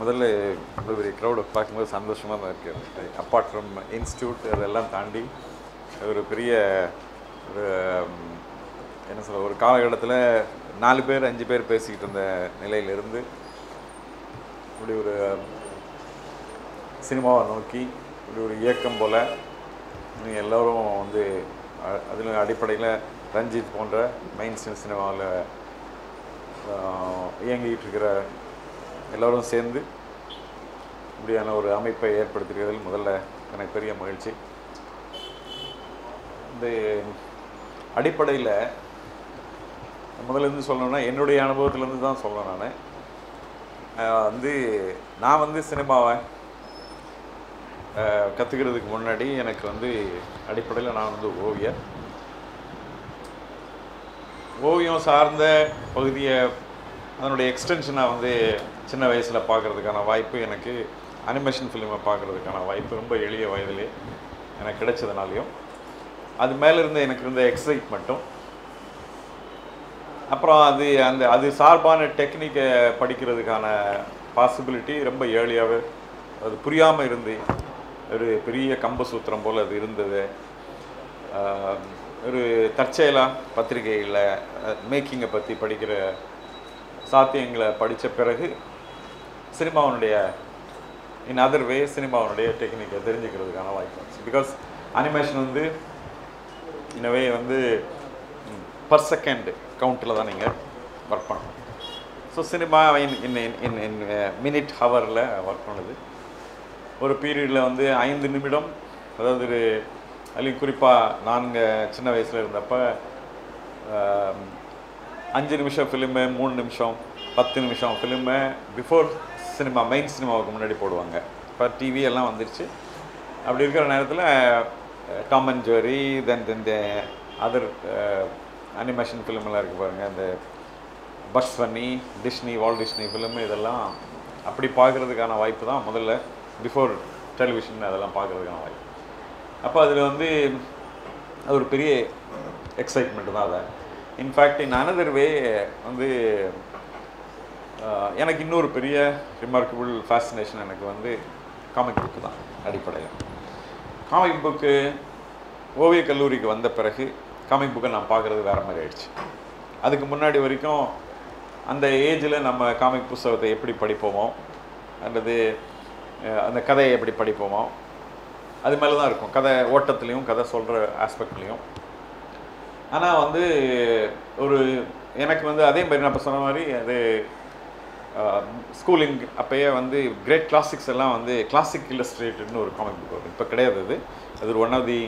முதல்ல இவ்வளோ பெரிய க்ரௌடை பார்க்கும்போது சந்தோஷமாக தான் இருக்குது. அப்பார்ட் ஃப்ரம் இன்ஸ்டியூட் அதெல்லாம் தாண்டி ஒரு பெரிய ஒரு என்ன சொல்ல ஒரு காலகட்டத்தில் 4 பேர் 5 பேர் பேசிக்கிட்டு இருந்த நிலையிலிருந்து இப்படி ஒரு சினிமாவை நோக்கி இப்படி ஒரு இயக்கம் போல் நீங்கள் எல்லோரும் வந்து அதில் அடிப்படையில் ரஞ்சித் போன்ற மெயின் ஸ்ட்ரீம் சினிமாவில் இயங்கிட்டு இருக்கிற எல்லோரும் சேர்ந்து இப்படியான ஒரு அமைப்பை ஏற்படுத்தியிருக்கிறதில் முதல்ல எனக்கு பெரிய மகிழ்ச்சி. இந்த அடிப்படையில் முதல்லேருந்து சொல்லணும்னா என்னுடைய அனுபவத்திலேருந்து தான் சொல்லணும். நான் வந்து சினிமாவை கற்றுக்கிறதுக்கு முன்னாடி எனக்கு வந்து அடிப்படையில் நான் வந்து ஓவியம் சார்ந்த பகுதியை அதனுடைய எக்ஸ்டென்ஷனாக வந்து சின்ன வயசில் பார்க்குறதுக்கான வாய்ப்பு, எனக்கு அனிமேஷன் ஃபிலிமை பார்க்குறதுக்கான வாய்ப்பு ரொம்ப எளிய வயதிலே எனக்கு கிடைச்சதுனாலையும் அது மேலே இருந்து எனக்கு இருந்த எக்ஸைட்மெண்ட்டும் அப்புறம் அது சார்பான டெக்னிக்கை படிக்கிறதுக்கான பாசிபிலிட்டி ரொம்ப ஏர்லியாகவே அது புரியாமல் இருந்து ஒரு பெரிய கம்பசூத்திரம் போல் அது இருந்தது. ஒரு தற்செயலாக பத்திரிகைகளில் மேக்கிங்கை பற்றி படிக்கிற சாத்தியங்களை படித்த பிறகு சினிமாவுடைய இன் அதர் வே சினிமாவுடைய டெக்னிக்கை தெரிஞ்சுக்கிறதுக்கான வாய்ப்பு. பிகாஸ் அனிமேஷன் வந்து இன்னவே வந்து பர் செகண்ட் கவுண்டில் தான் நீங்கள் ஒர்க் பண்ணணும். ஸோ சினிமா இன் மினிட் ஹவரில் ஒர்க் பண்ணுது. ஒரு பீரியடில் வந்து 5 நிமிடம், அதாவது ஒரு அதுலேயும் குறிப்பாக நாங்கள் சின்ன வயசில் இருந்தப்போ 5 நிமிஷம் ஃபிலிமு, 3 நிமிஷம், 10 நிமிஷம் ஃபிலிமு பிஃபோர் சினிமா மெயின் சினிமாவுக்கு முன்னாடி போடுவாங்க. இப்போ டிவி எல்லாம் வந்துருச்சு. அப்படி இருக்கிற நேரத்தில் Tom and Jerry, then other animation ஃபிலிமெல்லாம் இருக்குது பாருங்கள், இந்த பக்ஸ் பன்னி, டிஸ்னி, வால்ட் டிஸ்னி ஃபிலிமு, இதெல்லாம் அப்படி பார்க்குறதுக்கான வாய்ப்பு தான் முதல்ல பிஃபோர் டெலிவிஷன் அதெல்லாம் பார்க்குறதுக்கான வாய்ப்பு. அப்போ அதில் வந்து அது ஒரு பெரிய எக்ஸைட்மெண்ட்டு தான். அதை இன்ஃபேக்ட் இன் அனதர் வே வந்து எனக்கு இன்னொரு பெரிய ரிமார்க்கபிள் ஃபேசினேஷன் எனக்கு வந்து காமிக் புக்கு தான். அடிப்படையில் காமிக் புக்கு ஓவிய கல்லூரிக்கு வந்த பிறகு காமிக் புக்கை நான் பார்க்குறது வேறு மாதிரி ஆயிடுச்சு. அதுக்கு முன்னாடி வரைக்கும் அந்த ஏஜில் நம்ம காமிக் புத்தகத்தை எப்படி படிப்போமோ அல்லது அந்த கதையை எப்படி படிப்போமோ அது மேலே தான் இருக்கும், கதை ஓட்டத்துலேயும் கதை சொல்கிற ஆஸ்பெக்ட்லேயும். ஆனால் வந்து ஒரு எனக்கு வந்து அதே மாதிரி நான் இப்போ சொன்ன மாதிரி அது ஸ்கூலிங் அப்போயே வந்து கிரேட் கிளாசிக்ஸ் எல்லாம் வந்து கிளாசிக் இல்லஸ்ட்ரேட்டட்னு ஒரு காமிக் புக் வரும். இப்போ கிடையாது. அது ஒரு one of the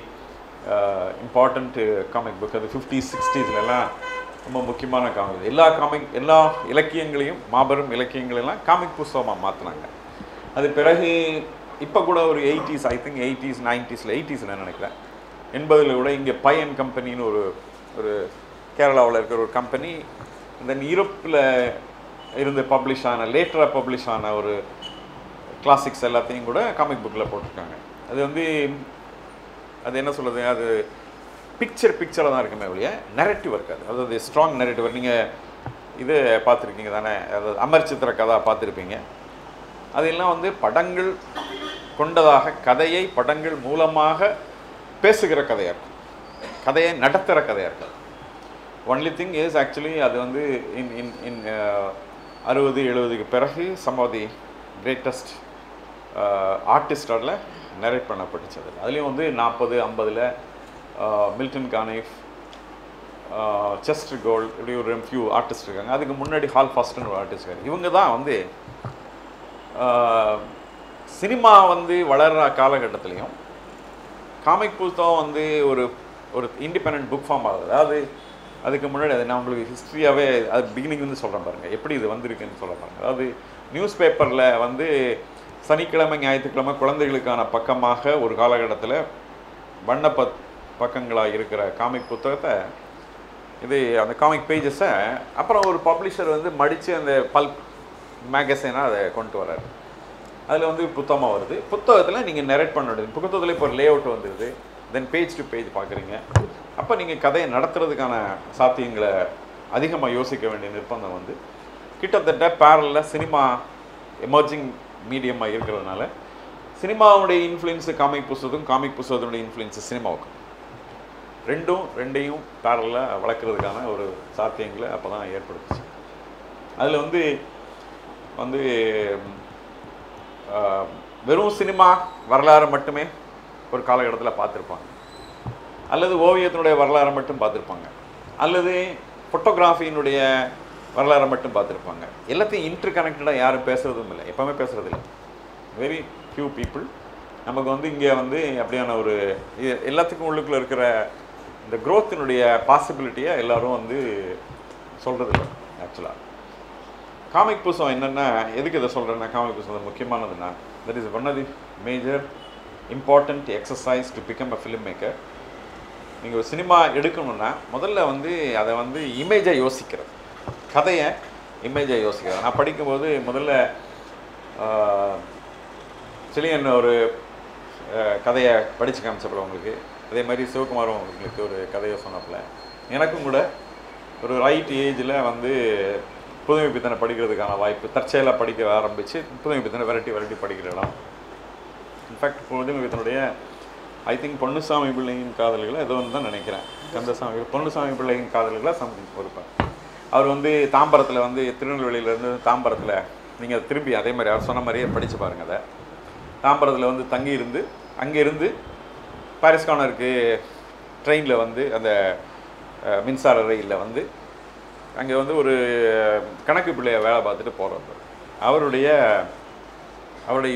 important comic book. அது 50s 60sலாம் ரொம்ப முக்கியமான காமிக். எல்லா இலக்கியங்களையும் மாபெரும் இலக்கியங்களெல்லாம் காமிக் புஸ்தகமாக மாற்றினாங்க. அது பிறகு இப்போ கூட ஒரு 80s I think 80s 90s நினைக்கிறேன் 80ல் கூட இங்கே பையன் கம்பெனின்னு ஒரு கேரளாவில் இருக்கிற ஒரு கம்பெனி தென் யூரோப்பில் இருந்து லேட்டராக பப்ளிஷ் ஆன ஒரு கிளாசிக்ஸ் எல்லாத்தையும் கூட காமிக் புக்கில் போட்டிருக்காங்க. அது வந்து அது என்ன சொல்கிறது, அது பிக்சராக தான் இருக்குமே ஒழிய நெரட்டிவ் இருக்காது. அதாவது ஸ்ட்ராங் நெரட்டிவ். நீங்கள் இது பார்த்துருக்கீங்க தானே, அதாவது அமர் சித்திர கதை பார்த்துருப்பீங்க. அதெல்லாம் வந்து படங்கள் கொண்டதாக கதையை படங்கள் மூலமாக பேசுகிற கதையாக இருக்கும், கதையை நடத்துகிற கதையாக இருக்காது. ஒன்லி திங் இஸ் ஆக்சுவலி அது வந்து இன் 60-70க்கு பிறகு சம் ஆஃப் தி கிரேட்டஸ்ட் ஆர்டிஸ்டால் நரேட் பண்ணப்பட்டுச்சு. அதுலேயும் வந்து 40-50ல் மில்டன் கானிஃப், செஸ்டர் கோல்ட், இப்படி ஒரு ஃபியூ ஆர்டிஸ்ட் இருக்காங்க. அதுக்கு முன்னாடி ஹால் ஃபாஸ்ட்னு ஒரு ஆர்டிஸ்ட் இருக்காங்க. இவங்க தான் வந்து சினிமா வந்து வளர்கிற காலகட்டத்துலேயும் காமிக் புத்தகம் வந்து ஒரு இண்டிபெண்ட் புக் ஃபார்ம் ஆகுது. அதாவது அதுக்கு முன்னாடி அது நான் உங்களுக்கு ஹிஸ்ட்ரியாகவே அது பிகினிங் வந்து சொல்கிறேன் பாருங்கள், எப்படி இது வந்திருக்குன்னு சொல்ல பாருங்கள். அதாவது நியூஸ் பேப்பரில் வந்து சனிக்கிழமை ஞாயிற்றுக்கிழமை குழந்தைகளுக்கான பக்கமாக ஒரு காலகட்டத்தில் வண்ண பக்கங்களாக இருக்கிற காமிக் புத்தகத்தை அந்த காமிக் பேஜஸை அப்புறம் ஒரு பப்ளிஷர் வந்து மடித்து அந்த பல்க் மேகசைனாக அதை கொண்டு வர்றாரு. அதில் வந்து புத்தகமாக வருது. புத்தகத்தில் நீங்கள் நெரேட் பண்ண வேண்டியது. புத்தகத்தில் இப்போ ஒரு லே அவுட் வந்துடுது. தென் பேஜ் டு பேஜ் பார்க்குறீங்க. அப்போ நீங்கள் கதையை நடத்துறதுக்கான சாத்தியங்களை அதிகமாக யோசிக்க வேண்டிய நிர்பந்தம் வந்து கிட்டத்தட்ட பேரலில் சினிமா எமர்ஜிங் மீடியமாக இருக்கிறதுனால சினிமாவுடைய இன்ஃப்ளூயன்ஸு காமிக் புஸ்தகத்தினுடைய இன்ஃப்ளூயன்ஸு சினிமாவுக்கு ரெண்டையும் பேரலாக வளர்க்குறதுக்கான ஒரு சாத்தியங்களை அப்போ தான் ஏற்படுத்துச்சு. அதில் வந்து வெறும் சினிமா வரலாறு மட்டுமே ஒரு காலகட்டத்தில் பார்த்துருப்பாங்க, அல்லது ஓவியத்தினுடைய வரலாறை மட்டும் பார்த்துருப்பாங்க, அல்லது ஃபோட்டோகிராஃபியினுடைய வரலாறை மட்டும் பார்த்துருப்பாங்க. எல்லாத்தையும் இன்டர் கனெக்டடாக யாரும் பேசுகிறதும் இல்லை, எப்போவுமே பேசுகிறதில்ல. Very few people. நமக்கு இங்கே அப்படியான ஒரு எல்லாத்துக்கும் உள்ளுக்குள்ளே இருக்கிற இந்த க்ரோத்தினுடைய பாசிபிலிட்டியை எல்லோரும் சொல்கிறதில்ல. ஆக்சுவலாக காமிக் புஸ்தகம் என்னென்னா, எதுக்கு இதை சொல்கிறேன்னா, காமிக் புஸ்தகம் முக்கியமானதுன்னா, that is one of the major important exercise to become a film maker. நீங்கள் ஒரு சினிமா எடுக்கணுன்னா முதல்ல அதை இமேஜை யோசிக்கிறது, கதையை இமேஜை யோசிக்கிறது. நான் படிக்கும்போது முதல்ல சிலியன் ஒரு கதையை படித்து காமிச்சப்பல உங்களுக்கு, அதே மாதிரி சிவகுமாரும் உங்களுக்கு ஒரு கதையை சொன்னப்பல, எனக்கும் கூட ஒரு ரைட் ஏஜில் புதுமை பித்தனை படிக்கிறதுக்கான வாய்ப்பு, தற்செயலாக படிக்க ஆரம்பித்து புதுமை பித்தனை விரட்டி படிக்கிற இடம். இன்ஃபேக்ட் புதுமை பித்தனுடைய ஐ திங்க் பொன்னுசாமி பிள்ளையின் காதல்களை ஏதோ தான் நினைக்கிறேன், பொன்னுசாமி பிள்ளையின் காதல்களை சம்திங் பொறுப்பேன். அவர் தாம்பரத்தில் திருநெல்வேலியிலேருந்து தாம்பரத்தில் நீங்கள் திரும்பி அதே மாதிரி அவர் சொன்ன மாதிரியே படித்து பாருங்கள். அதை தாம்பரத்தில் தங்கியிருந்து அங்கேருந்து பாரிஸ் கார்னருக்கு ட்ரெயினில் அந்த மின்சார ரயிலில் அங்கே ஒரு கணக்கு பிள்ளையை வேலை பார்த்துட்டு போகிறவர். அவருடைய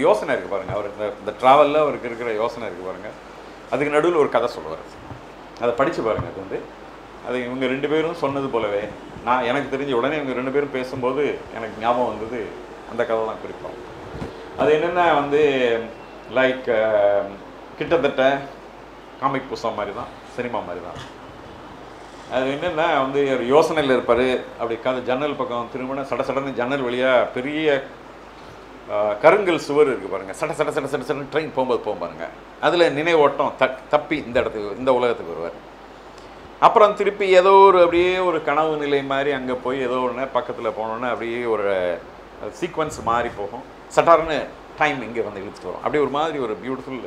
யோசனை இருக்குது பாருங்கள், அவர் இந்த ட்ராவலில் அவருக்கு இருக்கிற யோசனை இருக்குது பாருங்கள். அதுக்கு நடுவில் ஒரு கதை சொல்லுவார், அதை படித்து பாருங்கள். அது இவங்க 2 பேரும் சொன்னது போலவே எனக்கு தெரிஞ்ச உடனே இவங்க 2 பேரும் பேசும்போது எனக்கு ஞாபகம் வந்தது அந்த கதை தான் குறிப்போம். அது என்னென்னா லைக் கிட்டத்தட்ட காமிக் புஸ்தகம் மாதிரி தான், சினிமா மாதிரி தான். அது என்னென்னா ஒரு யோசனையில் இருப்பார். அப்படி ஜன்னல் பக்கம் திரும்பினா சடன்னு ஜன்னல் வழியாக பெரிய கருங்கல் சுவர் இருக்குது பாருங்கள். சட ட்ரெயின் போகும்போது பாருங்கள். அதில் நினைவோட்டம் தப்பி இந்த இடத்துக்கு, இந்த உலகத்துக்கு வருவார். அப்புறம் திருப்பி ஏதோ அப்படியே ஒரு கனவு நிலை மாதிரி அங்கே போய் ஏதோ ஒன்று பக்கத்தில் போனோன்னே அப்படியே ஒரு சீக்வன்ஸ் மாறி போகும். சட்டார்னு டைம் இங்கே இழுத்துட்டு வரும். அப்படி ஒரு மாதிரி ஒரு பியூட்டிஃபுல்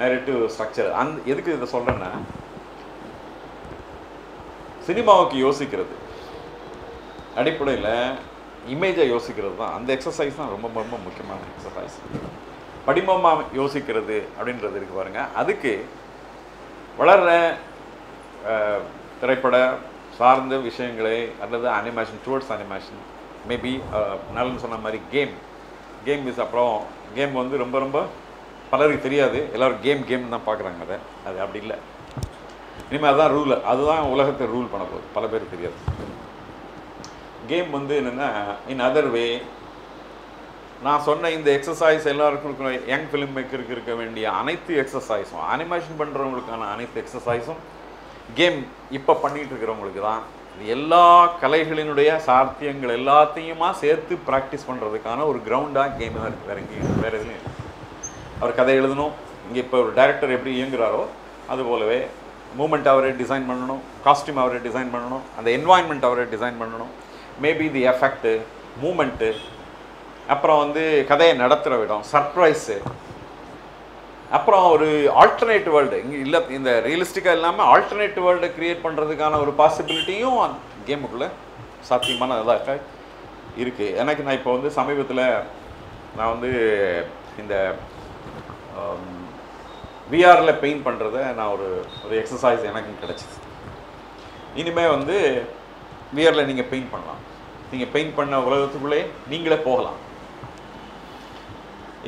நரேட்டிவ் ஸ்ட்ரக்சர். எதுக்கு இதை சொல்கிறேன்னா, சினிமாவுக்கு யோசிக்கிறது அடிப்படையில் இமேஜை யோசிக்கிறது தான். அந்த எக்ஸசைஸ் தான் ரொம்ப ரொம்ப முக்கியமான எக்ஸசைஸ். படிமமாக யோசிக்கிறது அப்படின்றது இருக்கு பாருங்கள். அதுக்கு வளர்கிற திரைப்பட சார்ந்த விஷயங்களை அல்லது அனிமேஷன், டுவர்ட்ஸ் அனிமேஷன், மேபி நல்லன்னு சொன்ன மாதிரி கேம் இஸ். அப்புறம் கேம் ரொம்ப ரொம்ப பலருக்கு தெரியாது, எல்லோரும் கேம் தான் பார்க்குறாங்க. அது அப்படி இல்லை. இனிமேல் அதுதான் ரூல், அதுதான் உலகத்தை ரூல் பண்ண போகுது. பல பேருக்கு தெரியாது. கேம் என்னென்னா இன் அதர் வே, நான் சொன்ன இந்த எக்ஸசைஸ் எல்லாருக்கும் இருக்கிற யங் ஃபிலிம் மேக்கருக்கு இருக்க வேண்டிய அனைத்து எக்ஸசைஸும், அனிமேஷன் பண்ணுறவங்களுக்கான அனைத்து எக்ஸசைஸும் கேம் இப்போ பண்ணிகிட்டு இருக்கிறவங்களுக்கு தான். இது எல்லா கலைகளினுடைய சாத்தியங்கள் எல்லாத்தையுமா சேர்த்து ப்ராக்டிஸ் பண்ணுறதுக்கான ஒரு கிரவுண்டாக கேம் தான் இருக்குது. வேறு எதுலையும் அவர் கதை எழுதணும். இங்கே இப்போ ஒரு டைரக்டர் எப்படி இயங்குறாரோ அதுபோலவே மூமெண்ட் அவரே டிசைன் பண்ணணும், காஸ்டியூம் அவரே டிசைன் பண்ணணும், அந்த என்வாயன்மெண்ட் அவரே டிசைன் பண்ணணும், மேபி தி எஃபெக்ட்டு, மூமெண்ட்டு, அப்புறம் கதையை நடத்துகிற விடம், சர்ப்ரைஸு, அப்புறம் ஒரு ஆல்டர்னேட்டிவ் வேர்ல்டு. இங்கே இல்லை, இந்த ரியலிஸ்டிக்காக இல்லாமல் ஆல்டர்னேட்டிவ் வேர்ல்டை க்ரியேட் பண்ணுறதுக்கான ஒரு பாசிபிலிட்டியும் கேமுக்குள்ளே சாத்தியமானதாக இருக்குது. எனக்கு நான் இப்போ சமீபத்தில் நான் இந்த விஆரில் பெயிண்ட் பண்ணுறத நான் ஒரு எக்ஸசைஸ் எனக்கு கிடச்சிது. இனிமேல் விஆரில் நீங்கள் பெயிண்ட் பண்ணலாம். நீங்கள் பெயிண்ட் பண்ண உலகத்துக்குள்ளே நீங்களே போகலாம்.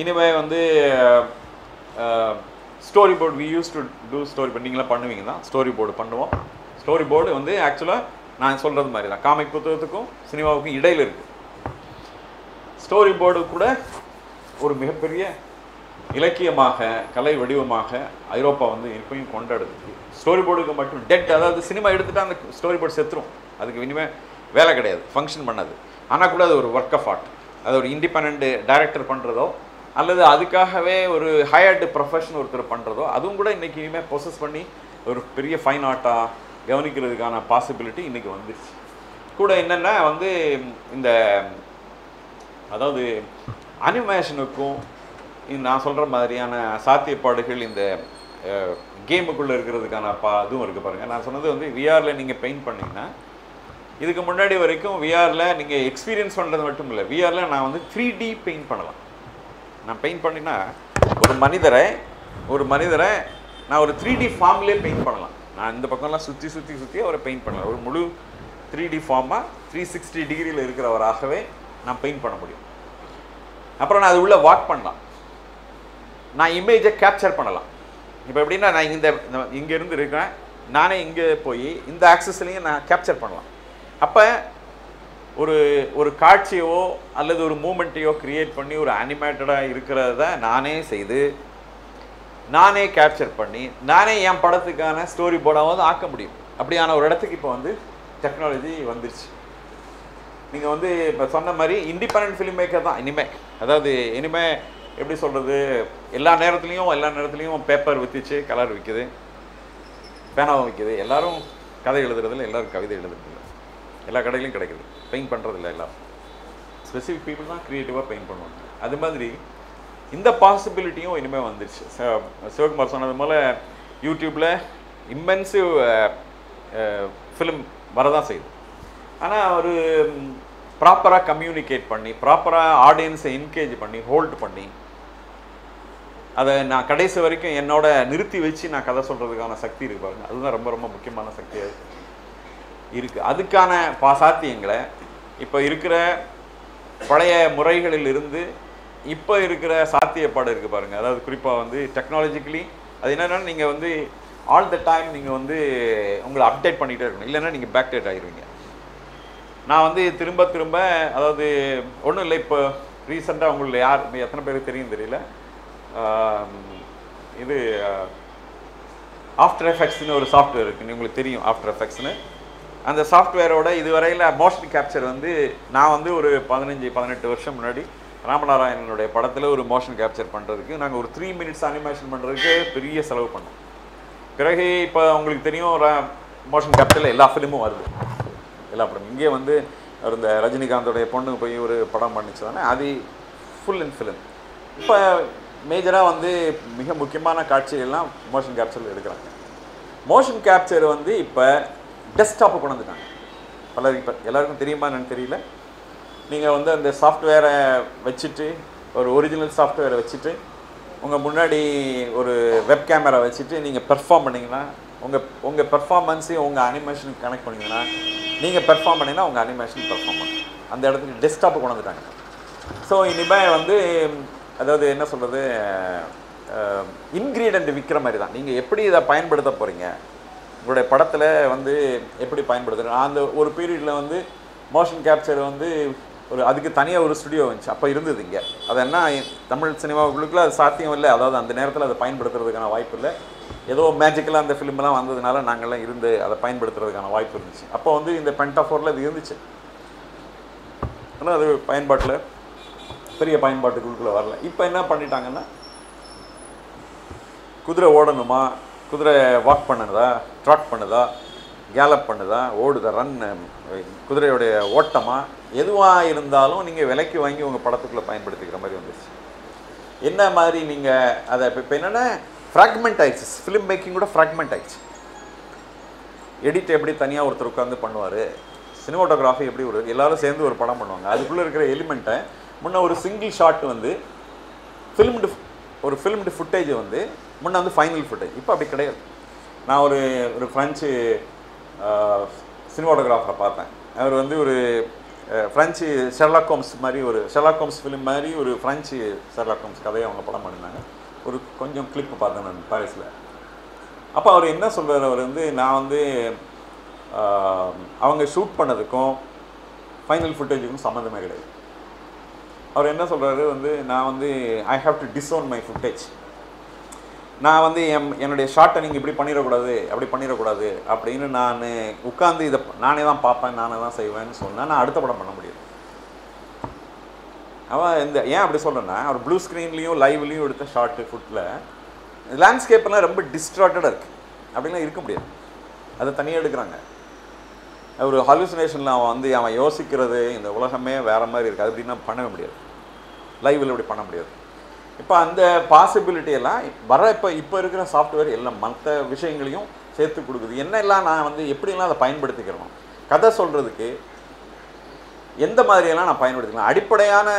இனிமேல் story board, we use to do story board, நீங்களாம் பண்ணுவீங்க தான். ஸ்டோரி போர்டு பண்ணுவோம். ஸ்டோரி போர்டு ஆக்சுவலாக நான் சொல்கிறது மாதிரி தான், காமிக் புத்தகத்துக்கும் சினிமாவுக்கும் இடையில் இருக்குது. ஸ்டோரி போர்டு கூட ஒரு மிகப்பெரிய இலக்கியமாக, கலை வடிவமாக ஐரோப்பா இப்பயும் கொண்டாடுது. ஸ்டோரி போர்டுக்கு மட்டும் டெட், அதாவது சினிமா எடுத்துகிட்டு அந்த ஸ்டோரி போர்டு செத்துரும், அதுக்கு இனிமேல் வேலை கிடையாது, ஃபங்க்ஷன் பண்ணாது. ஆனால் கூட அது ஒரு ஒர்க் ஆஃப் ஆர்ட். அது ஒரு இண்டிபெண்ட் டைரக்டர் பண்ணுறதோ அல்லது அதுக்காகவே ஒரு ஹையர்டு ப்ரொஃபஷன் ஒருத்தர் பண்ணுறதோ அதுவும் கூட இன்றைக்கி இனிமேல் ப்ரொசஸ் பண்ணி ஒரு பெரிய ஃபைன் ஆர்ட்டாக கவனிக்கிறதுக்கான பாசிபிலிட்டி இன்றைக்கி வந்துருச்சு. கூட என்னென்னா இந்த அதாவது அனிமேஷனுக்கும் நான் சொல்கிற மாதிரியான சாத்தியப்பாடுகள் இந்த கேமுக்குள்ளே இருக்கிறதுக்கான அதுவும் இருக்குது பாருங்கள். நான் சொன்னது வந்து விஆரில் நீங்கள் பெயிண்ட் பண்ணிங்கன்னா, இதுக்கு முன்னாடி வரைக்கும் விஆரில் நீங்கள் எக்ஸ்பீரியன்ஸ் பண்ணுறது மட்டும் இல்லை, விஆரில் நான் வந்து 3D பெயிண்ட் பண்ணலாம். நான் பெயிண்ட் பண்ணினா ஒரு மனிதரை நான் ஒரு 3D ஃபார்ம்லேயே பெயிண்ட் பண்ணலாம். நான் இந்த பக்கம்லாம் சுற்றி அவரை பெயிண்ட் பண்ணலாம். ஒரு முழு 3D ஃபார்மாக 360 டிகிரியில் இருக்கிறவராகவே நான் பெயிண்ட் பண்ண முடியும். அப்புறம் நான் அது உள்ளே வாக் பண்ணலாம், நான் இமேஜை கேப்சர் பண்ணலாம். இப்போ எப்படின்னா, நான் இங்கேருந்து இருக்கேன், நானே இங்கே போய் இந்த ஆக்சஸ்லையும் நான் கேப்சர் பண்ணலாம். அப்போ ஒரு காட்சியோ அல்லது ஒரு மூமெண்ட்டையோ க்ரியேட் பண்ணி ஒரு அனிமேட்டடாக இருக்கிறத நானே செய்து, நானே கேப்சர் பண்ணி, நானே என் படத்துக்கான ஸ்டோரி போர்டாவது ஆக்க முடியும். அப்படியான ஒரு இடத்துக்கு இப்போ வந்து டெக்னாலஜி வந்துருச்சு. நீங்கள் வந்து இப்போ சொன்ன மாதிரி இண்டிபெண்டன்ட் ஃபிலிம் மேக்கர் தான் இனிமேல். அதாவது இனிமேல் எப்படி சொல்கிறது, எல்லா நேரத்துலையும் பேப்பர் விற்றுச்சு, கலர் விற்குது, பேனாவும் விற்குது. எல்லோரும் கதை எழுதுறதில்ல, எல்லோரும் கவிதை எழுதுறதில்ல, எல்லா கடையிலையும் கிடைக்குது. பெயிண்ட் பண்ணுறதில்ல, எல்லோரும் ஸ்பெசிஃபிக் பீப்புள் தான் க்ரியேட்டிவாக பெயிண்ட் பண்ணுவாங்க. அது மாதிரி இந்த பாசிபிலிட்டியும் இனிமேல் வந்துருச்சு. சிவகுமார் சொன்னது போல் யூடியூப்பில் இம்மென்சிவ் ஃபிலிம் வரதான் செய்யுது. ஆனால் ஒரு ப்ராப்பராக கம்யூனிகேட் பண்ணி, ப்ராப்பராக ஆடியன்ஸை என்கேஜ் பண்ணி, ஹோல்ட் பண்ணி, அதை நான் கடைசி வரைக்கும் என்னோட நிறுத்தி வச்சு நான் கதை சொல்கிறதுக்கான சக்தி இருக்கு பாருங்க. அதுதான் ரொம்ப ரொம்ப முக்கியமான சக்தியாக இருக்குது. அதுக்கான சாத்தியங்களை இப்போ இருக்கிற பழைய முறைகளில் இருந்து இப்போ இருக்கிற சாத்தியப்பாடு இருக்குது பாருங்கள். அதாவது குறிப்பாக வந்து டெக்னாலஜிக்கலி அது என்னென்னா, நீங்கள் வந்து ஆல் த டைம் நீங்கள் வந்து உங்களை அப்டேட் பண்ணிகிட்டே இருக்கணும், இல்லைன்னா நீங்கள் பேக் டேட் ஆகிடுவீங்க. நான் வந்து திரும்ப அதாவது ஒன்றும் இல்லை, இப்போ ரீசெண்டாக உங்களுக்கு எத்தனை பேருக்கு தெரியும் தெரியல, இது ஆஃப்டர் எஃபெக்ட்ஸ்னு ஒரு சாஃப்ட்வேர் இருக்குது, உங்களுக்கு தெரியும் ஆஃப்டர் எஃபெக்ட்ஸ்னு. அந்த சாஃப்ட்வேரோட இதுவரையில் மோஷன் கேப்சர் வந்து நான் வந்து ஒரு 15-18 வருஷம் முன்னாடி ராமநாராயணனுடைய படத்தில் ஒரு மோஷன் கேப்சர் பண்ணுறதுக்கு நாங்கள் ஒரு 3 மினிட்ஸ் அனிமேஷன் பண்ணுறதுக்கு பெரிய செலவு பண்ணோம். பிறகு இப்போ உங்களுக்கு தெரியும், மோஷன் கேப்சரில் எல்லா ஃபிலிமும் வருது, எல்லா படம். இங்கே வந்து அவர் இந்த ரஜினிகாந்தோடைய பொண்ணு போய் ஒரு படம் பண்ணிச்சு தானே, அது ஃபுல் அண்ட் ஃபிலிம். இப்போ மேஜராக வந்து மிக முக்கியமான காட்சிகள்லாம் மோஷன் கேப்சரில் எடுக்கிறாங்க. மோஷன் கேப்சர் வந்து இப்போ டெஸ்க்டாப்பை கொண்டு வந்துட்டாங்க. இப்போ எல்லாருக்கும் தெரியுமா என்னன்னு தெரியல. நீங்கள் வந்து அந்த சாஃப்ட்வேரை வச்சுட்டு, ஒரு ஒரிஜினல் சாஃப்ட்வேரை வச்சுட்டு, உங்கள் முன்னாடி ஒரு வெப் கேமரா வச்சுட்டு நீங்கள் பெர்ஃபார்ம் பண்ணிங்கன்னா, உங்கள் பெர்ஃபார்மன்ஸையும் உங்கள் அனிமேஷனுக்கு கனெக்ட் பண்ணிங்கன்னா, நீங்கள் பெர்ஃபார்ம் பண்ணிங்கன்னா உங்கள் அனிமேஷன் பெர்ஃபார்ம் பண்ணும். அந்த இடத்துக்கு டெஸ்க்டாப்பை கொண்டு வந்துட்டாங்க. ஸோ இனிமேல் வந்து அதாவது என்ன சொல்கிறது, இன்க்ரீடியன்ட் விற்கிற மாதிரி தான். நீங்கள் எப்படி இதை பயன்படுத்த போகிறீங்க, உங்களுடைய படத்தில் வந்து எப்படி பயன்படுத்துகிறேன். அந்த ஒரு பீரியடில் வந்து மோஷன் கேப்சர் வந்து அதுக்கு தனியாக ஒரு ஸ்டுடியோ வந்துச்சு, அப்போ இருந்தது இங்கே. அது என்ன, தமிழ் சினிமாவுக்குள்ள அது சாத்தியம் இல்லை, அதாவது அந்த நேரத்தில் அதை பயன்படுத்துறதுக்கான வாய்ப்பு இல்லை. ஏதோ மேஜிக்கலாக அந்த ஃபிலிம்லாம் வந்ததுனால நாங்கள்லாம் இருந்து அதை பயன்படுத்துறதுக்கான வாய்ப்பு இருந்துச்சு. அப்போ வந்து இந்த பென்டாஃபோரில் அது இருந்துச்சு, ஆனால் அது பயன்பாட்டில் பெரிய பயன்பாட்டுக்குள்ளே வரல. இப்போ என்ன பண்ணிட்டாங்கன்னா, குதிரை ஓடணுமா, குதிரை வாக் பண்ணுதா, ட்ராட் பண்ணுதா, கேலப் பண்ணுதா, ஓடுதா, ரன், குதிரையுடைய ஓட்டமாக எதுவாக இருந்தாலும் நீங்கள் விலைக்கு வாங்கி உங்கள் படத்துக்குள்ளே பயன்படுத்திக்கிற மாதிரி வந்துடுச்சு. என்ன மாதிரி நீங்கள் அதை இப்போ என்னென்னா ஃப்ராக்மெண்ட் ஆயிடுச்சு. ஃபிலிம் மேக்கிங் கூட ஃப்ராக்மெண்ட் ஆயிடுச்சு. எடிட் எப்படி தனியாக ஒருத்தர் உட்காந்து பண்ணுவார், சினிமாட்டோகிராஃபி எப்படி எல்லோரும் சேர்ந்து ஒரு படம் பண்ணுவாங்க. அதுக்குள்ளே இருக்கிற எலிமெண்ட்டை முன்னே ஒரு சிங்கிள் ஷாட் வந்து ஃபிலிம்டு ஃபுட்டேஜ் வந்து முன்னே வந்து ஃபைனல் ஃபுட்டேஜ். இப்போ அப்படி கிடையாது. நான் ஒரு ஃப்ரெஞ்சு சினிமாட்டோகிராஃபரை பார்த்தேன். அவர் வந்து ஒரு ஃப்ரெஞ்சு ஷெர்லாக் ஹோம்ஸ் மாதிரி, ஒரு ஷெர்லாக் ஹோம்ஸ் ஃபிலிம் மாதிரி ஒரு ஃப்ரெஞ்சு ஷெர்லாக் ஹோம்ஸ் கதையை அவங்க படம் பண்ணினாங்க. ஒரு கொஞ்சம் கிளிப்பு பார்த்தேன் நான் பாரிஸில். அப்போ அவர் என்ன சொல்கிறார், அவர் வந்து நான் வந்து அவங்க ஷூட் பண்ணதுக்கும் ஃபைனல் ஃபுட்டேஜுக்கும் சம்மந்தமே கிடையாது. அவர் என்ன சொல்கிறாரு வந்து, நான் வந்து I have to disown my footage. நான் வந்து என்னுடைய ஷார்ட்டை நீங்கள் இப்படி பண்ணிடக்கூடாது, அப்படி பண்ணிடக்கூடாது அப்படின்னு நான் உட்காந்து இதை நானே தான் பார்ப்பேன், நானே தான் செய்வேன்னு சொன்னால் நான் அடுத்த படம் பண்ண முடியாது. அவன் ஏன் அப்படி சொல்கிறேன்னா, அவர் ப்ளூ ஸ்க்ரீன்லேயும் லைவ்லேயும் எடுத்த ஷார்ட்டு ஃபுட்டில் லேண்ட்ஸ்கேப்லாம் ரொம்ப டிஸ்ட்ராக்டடாக இருக்குது, அப்படின்லாம் இருக்க முடியாது. அதை தனியாக எடுக்கிறாங்க. ஒரு ஹாலுசினேஷனில் அவன் யோசிக்கிறது இந்த உலகமே வேறு மாதிரி இருக்குது, அது அப்படின்னா பண்ணவே முடியாது. லைவில் இப்படி பண்ண முடியாது. இப்போ அந்த பாசிபிலிட்டி எல்லாம் வர இப்போ இருக்கிற சாஃப்ட்வேர் எல்லாம் மற்ற விஷயங்களையும் சேர்த்து கொடுக்குது. என்னெல்லாம் நான் வந்து எப்படிலாம் அதை பயன்படுத்திக்கிறோம், கதை சொல்கிறதுக்கு எந்த மாதிரியெல்லாம் நான் பயன்படுத்திக்கலாம், அடிப்படையான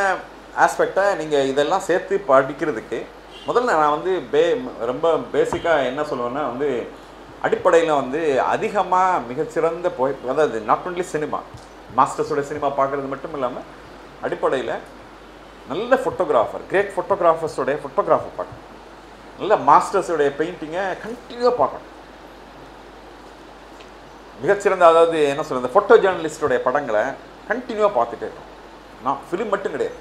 ஆஸ்பெக்டை நீங்கள் இதெல்லாம் சேர்த்து படிக்கிறதுக்கு முதல்ல நான் வந்து ரொம்ப பேசிக்காக என்ன சொல்லுவேன்னா வந்து அடிப்படையில் வந்து அதிகமாக மிகச்சிறந்த அதாவது நாட் ஒன்லி சினிமா, மாஸ்டர்ஸோட சினிமா பார்க்குறது மட்டும் இல்லாமல் அடிப்படையில் நல்ல ஃபோட்டோகிராஃபர், கிரேட் ஃபோட்டோகிராஃபர்ஸோடைய ஃபோட்டோகிராஃபர் பார்க்கணும், நல்ல மாஸ்டர்ஸோடைய பெயிண்டிங்கை கண்டினியூவாக பார்க்கணும். மிகச்சிறந்த அதாவது என்ன சொல்கிறது ஃபோட்டோ ஜேர்னலிஸ்டோடைய படங்களை கண்டினியூவாக பார்த்துட்டே இருக்கோம். நான் ஃபிலிம் மட்டும் கிடையாது,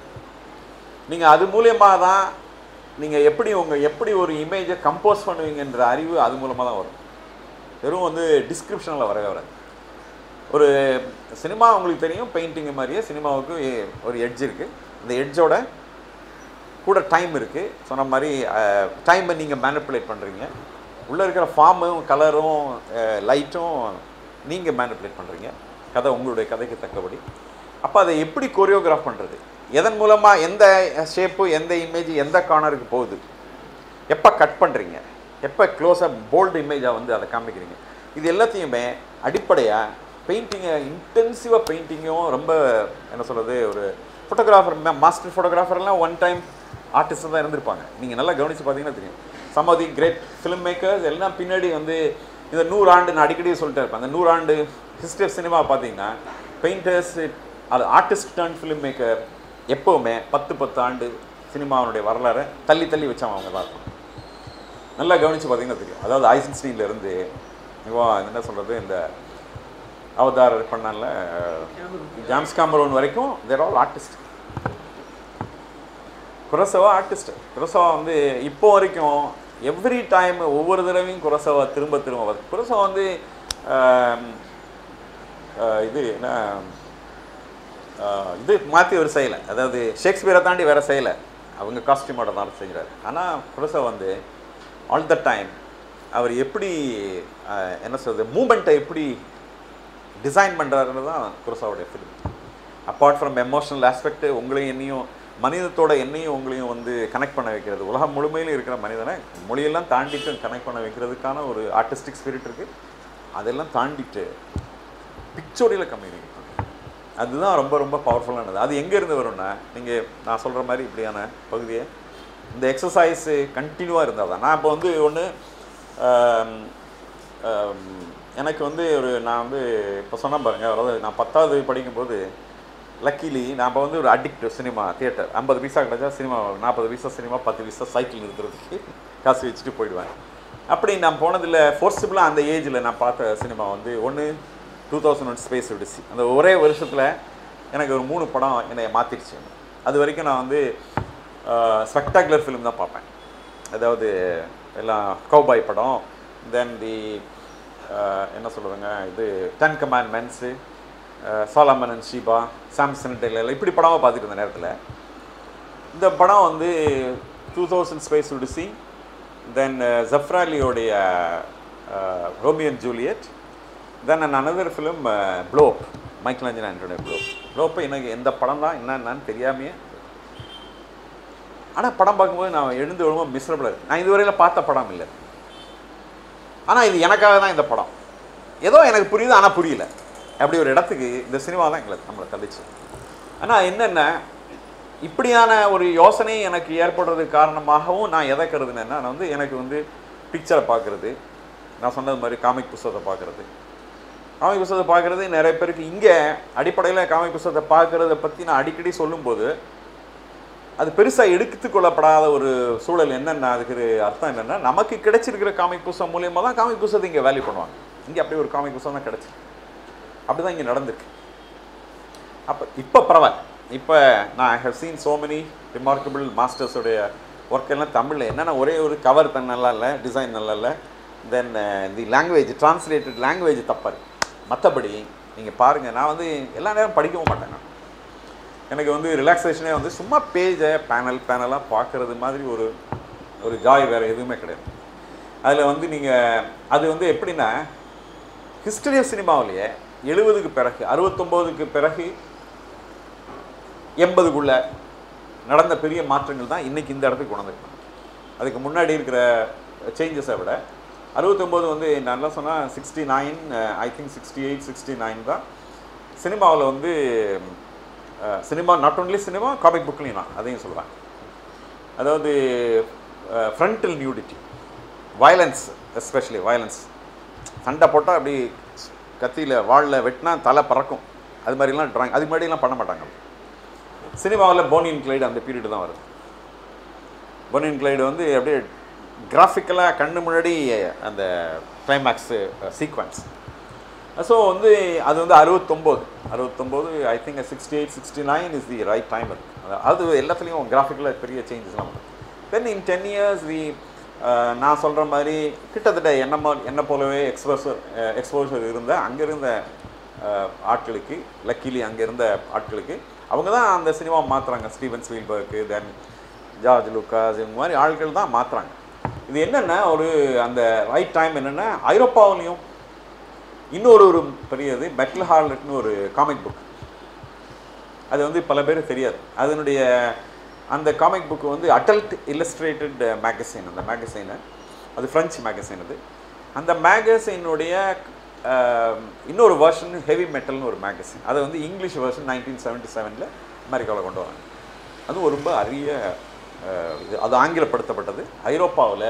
நீங்கள் அது மூலியமாக தான் நீங்கள் எப்படி ஒரு இமேஜை கம்போஸ் பண்ணுவீங்கன்ற அறிவு அது மூலமாக தான் வரும். வெறும் வந்து டிஸ்கிரிப்ஷனில் வரவே வராது. ஒரு சினிமா உங்களுக்கு தெரியும், பெயிண்டிங் மாதிரியே சினிமாவுக்கு ஒரு எட்ஜ் இருக்குது. அந்த எட்ஜோட கூட டைம் இருக்குது. சொன்ன மாதிரி டைமை நீங்கள் மேனிப்புலேட் பண்ணுறீங்க. உள்ளே இருக்கிற ஃபார்மும் கலரும் லைட்டும் நீங்கள் மேனிப்புலேட் பண்ணுறீங்க, கதை உங்களுடைய கதைக்கு தக்கபடி. அப்போ அதை எப்படி கோரியோகிராஃப் பண்ணுறது, எதன் மூலமாக எந்த ஷேப்பு எந்த இமேஜ் எந்த கார்னருக்கு போகுது, எப்போ கட் பண்ணுறீங்க, எப்போ க்ளோஸாக போல்டு இமேஜாக வந்து அதை காமிக்கிறீங்க, இது எல்லாத்தையுமே அடிப்படையாக பெயிண்டிங்கை இன்டென்சிவாக பெயிண்டிங்கும் ரொம்ப என்ன சொல்கிறது ஒரு ஃபோட்டோகிராஃபர் மாஸ்டர் ஃபோட்டோகிராஃபர்லாம் ஒன் டைம் ஆர்டிஸ்ட் தான் இருந்திருப்பாங்க. நீங்கள் நல்லா கவனித்து பார்த்தீங்கன்னா தெரியும். Some of the great film makers எல்லாம் பின்னாடி வந்து இந்த 100 ஆண்டு நான் அடிக்கடி சொல்லிட்டே இருப்பேன். அந்த 100 ஆண்டு ஹிஸ்ட்ரி ஆஃப் சினிமா பார்த்தீங்கன்னா பெயிண்டர்ஸ் அது ஆர்டிஸ்ட் டர்ன் ஃபிலிம் மேக்கர் எப்போவுமே 10 ஆண்டு சினிமாவுடைய வரலாறை தள்ளி தள்ளி வச்சவங்க அவங்க தான் இருக்கும். நல்லா கவனித்து பார்த்தீங்கன்னா தெரியும். அதாவது ஐசன்ஸ்டீன்லேருந்து என்ன சொல்கிறது இந்த அவதார் பண்ணால ஜேம்ஸ் கேமரூன் வரைக்கும் தேர் ஆல் ஆர்டிஸ்ட். குரோசவா ஆர்டிஸ்ட். குரோசவா வந்து இப்போ வரைக்கும் எவ்ரி டைம் ஒவ்வொரு தடவையும் குரோசவா திரும்ப வருது. குரோசவா வந்து இது என்ன இது மாற்றி ஒரு செய்யலை, அதாவது ஷேக்ஸ்பியரை தாண்டி வேறு செய்யலை, அவங்க காஸ்டியூமோட தான் செய்கிறார். ஆனால் குரோசவா வந்து ஆல் த டைம் அவர் எப்படி என்ன சொல்கிறது மூமெண்ட்டை எப்படி டிசைன் பண்ணுறாருன்னு தான் குரோசவாவுடைய film. Apart from emotional aspect உங்களையும் என்னையும் மனிதத்தோட என்னையும் உங்களையும் வந்து கனெக்ட் பண்ண வைக்கிறது, உலகம் முழுமையிலும் இருக்கிற மனிதனை மொழியெல்லாம் தாண்டிட்டு கனெக்ட் பண்ண வைக்கிறதுக்கான ஒரு ஆர்டிஸ்டிக் ஸ்பிரிட் இருக்குது. அதெல்லாம் தாண்டிட்டு பிக்சோரியில் கம்யூனிகேட் பண்ணுறது அதுதான் ரொம்ப ரொம்ப பவர்ஃபுல்லானது. அது எங்கேருந்து வரும்னா நீங்கள் நான் சொல்கிற மாதிரி இப்படியான பகுதியை இந்த எக்ஸசைஸு கண்டினியூவாக இருந்தால் தான். நான் இப்போ வந்து ஒன்று எனக்கு வந்து நான் வந்து இப்போ சொன்னேன் பாருங்கள், அதாவது நான் 10வது படிக்கும்போது லக்கிலி நான் இப்போ வந்து ஒரு அடிக்ட் சினிமா தியேட்டர் 50 பைசா கிடச்சா சினிமா 40 பைசா சினிமா 10 பைசா சைக்கிள் நிறுத்துறதுக்கு காசு வச்சுட்டு போயிடுவேன். அப்படி நான் போனதில் ஃபோர்ஸிபிளாக அந்த ஏஜில் நான் பார்த்த சினிமா வந்து ஒன்று 2001 ஸ்பேஸ் ஒடிசி. அந்த ஒரே வருஷத்தில் எனக்கு ஒரு 3 படம் என்னை மாற்றிடுச்சு. அது வரைக்கும் நான் வந்து ஸ்பெக்டாகுலர் ஃபிலிம் தான் பார்ப்பேன், அதாவது எல்லாம் கௌபாய் படம், தென் தி என்ன சொல்கிறதுங்க இது 10 commandments, Solomon and Sheba, Samson Taylor, இப்படி படமாக பார்த்துட்டு இருந்த நேரத்தில் இந்த படம் வந்து 2000 ஸ்பேஸ் ஒடிசி, தென் ஜஃப்ராலியோடைய Romeo and Juliet, then another film flop, Michael Angelo ஆண்டனியோட ப்ளோப்பு எனக்கு எந்த படம் தான் என்னன்னு தெரியாமையே. ஆனால் படம் பார்க்கும்போது நான் எழுந்து ரொம்ப மிஸ்ரபிளாக இருக்குது. நான் இதுவரையில் பார்த்த படம் இல்லை, ஆனால் இது எனக்காக தான் இந்த படம். ஏதோ எனக்கு புரியுது ஆனால் புரியல. அப்படி ஒரு இடத்துக்கு இந்த சினிமா தான் நம்மளை தள்ளிச்சு. ஆனால் என்னென்ன இப்படியான ஒரு யோசனை எனக்கு ஏற்படுறதுக்கு காரணமாகவும் நான் எதை கருதுனேன்னா நான் வந்து எனக்கு வந்து பிக்சரை பார்க்குறது, நான் சொன்னது மாதிரி காமிக் புத்தகத்தை பார்க்குறது நிறைய பேருக்கு இங்கே அடிப்படையில் காமிக் புத்தகத்தை பார்க்குறத பற்றி நான் அடிக்கடி சொல்லும்போது அது பெருசாக எடுத்துக்கொள்ளப்படாத ஒரு சூழல். என்னென்ன அதுக்கு அர்த்தம் என்னென்னா நமக்கு கிடைச்சிருக்கிற காமிக் புத்தகம் மூலியமாக தான் காமிக் புத்தகத்தை இங்கே வேல்யூ பண்ணுவாங்க. இங்கே அப்படி ஒரு காமிக் புத்தகம் தான் கிடச்சிருக்கு, அப்படி தான் இங்கே நடந்திருக்கு. இப்போ பரவாயில்ல. இப்போ நான் I have seen so many remarkable மாஸ்டர்ஸோடைய ஒர்க்கெல்லாம் தமிழில் என்னென்னா ஒரே ஒரு கவர் நல்லா இல்லை, டிசைன் நல்லா இல்லை, தென் தி லாங்குவேஜ் டிரான்ஸ்லேட்டட் லாங்குவேஜ் தப்பாக இருக்குது. மற்றபடி நீங்கள் பாருங்கள், நான் வந்து எல்லா நேரம் படிக்கவும் மாட்டேன். நான் எனக்கு வந்து ரிலாக்ஸேஷனே வந்து சும்மா பேஜை பேனலாக பார்க்குறது மாதிரி ஒரு ஜாய் வேறு எதுவுமே கிடையாது. அதில் வந்து நீங்கள் அது வந்து எப்படின்னா ஹிஸ்டரி ஆஃப் சினிமாவிலேயே 70க்கு பிறகு 69க்கு பிறகு 80க்குள்ளே நடந்த பெரிய மாற்றங்கள் தான் இன்றைக்கி இந்த இடத்துக்கு கொண்டு வந்துருக்காங்க. அதுக்கு முன்னாடி இருக்கிற சேஞ்சஸை விட 69 வந்து நல்லா சொன்னால் 69 ஐ திங்க் 68 69 தான் சினிமாவில் வந்து cinema not only cinema comic புக்லையும் நான் அதையும் சொல்லுவேன். அதாவது frontal nudity, violence, especially violence, சண்டை போட்டால் அப்படி கத்தியில் வாளில் வெட்டினா தலை பறக்கும், அது மாதிரிலாம் ட்ராயிங் அதுக்கு முன்னாடிலாம் பண்ண மாட்டாங்க. சினிமாவில் போனி அண்ட் கிளைடு அந்த பீரியடு தான் வருது. போனி அண்ட் கிளைடு வந்து அப்படியே கிராஃபிக்கலாக கண்ணு முன்னாடி அந்த கிளைமேக்ஸு சீக்வன்ஸ். ஸோ வந்து அது வந்து 69 I think 68 69 is the right time. அது எல்லாத்துலேயும் கிராஃபிக்கலாக பெரிய சேஞ்சஸ்லாம் வரும். தென் இன் 10 years நான் சொல்கிற மாதிரி கிட்டத்தட்ட என்ன போலவே எக்ஸ்போஷர் இருந்த அங்கே இருந்த ஆட்களுக்கு, லக்கிலி அங்கே இருந்த ஆட்களுக்கு அவங்க தான் அந்த சினிமா மாற்றுறாங்க. ஸ்டீவன் ஸ்பீல்பர்க்கு, தென் ஜார்ஜ் லூக்காஸ், இவங்க மாதிரி ஆட்கள் தான் மாற்றுறாங்க. இது என்னென்னா ஒரு அந்த ரைட் டைம் என்னென்னா ஐரோப்பாவிலையும் இன்னொரு பெரியது பெட்ல் ஹார்லட்னு ஒரு காமிக் புக். அது வந்து பல பேர் தெரியாது. அதனுடைய அந்த காமிக் புக்கு வந்து அடல்ட் இல்லஸ்ட்ரேட்டட் மேகசின். அந்த மேகசைனு அது ஃப்ரெஞ்சு மேகசைன். அது அந்த மேகசைனுடைய இன்னொரு வெர்ஷன் ஹெவி மெட்டல்னு ஒரு மேகசின். அதை வந்து இங்கிலீஷ் வெர்ஷன் 1977 அமெரிக்காவில் கொண்டு வராங்க. அதுவும் ரொம்ப அரிய இது. அது ஆங்கிலப்படுத்தப்பட்டது ஐரோப்பாவில்.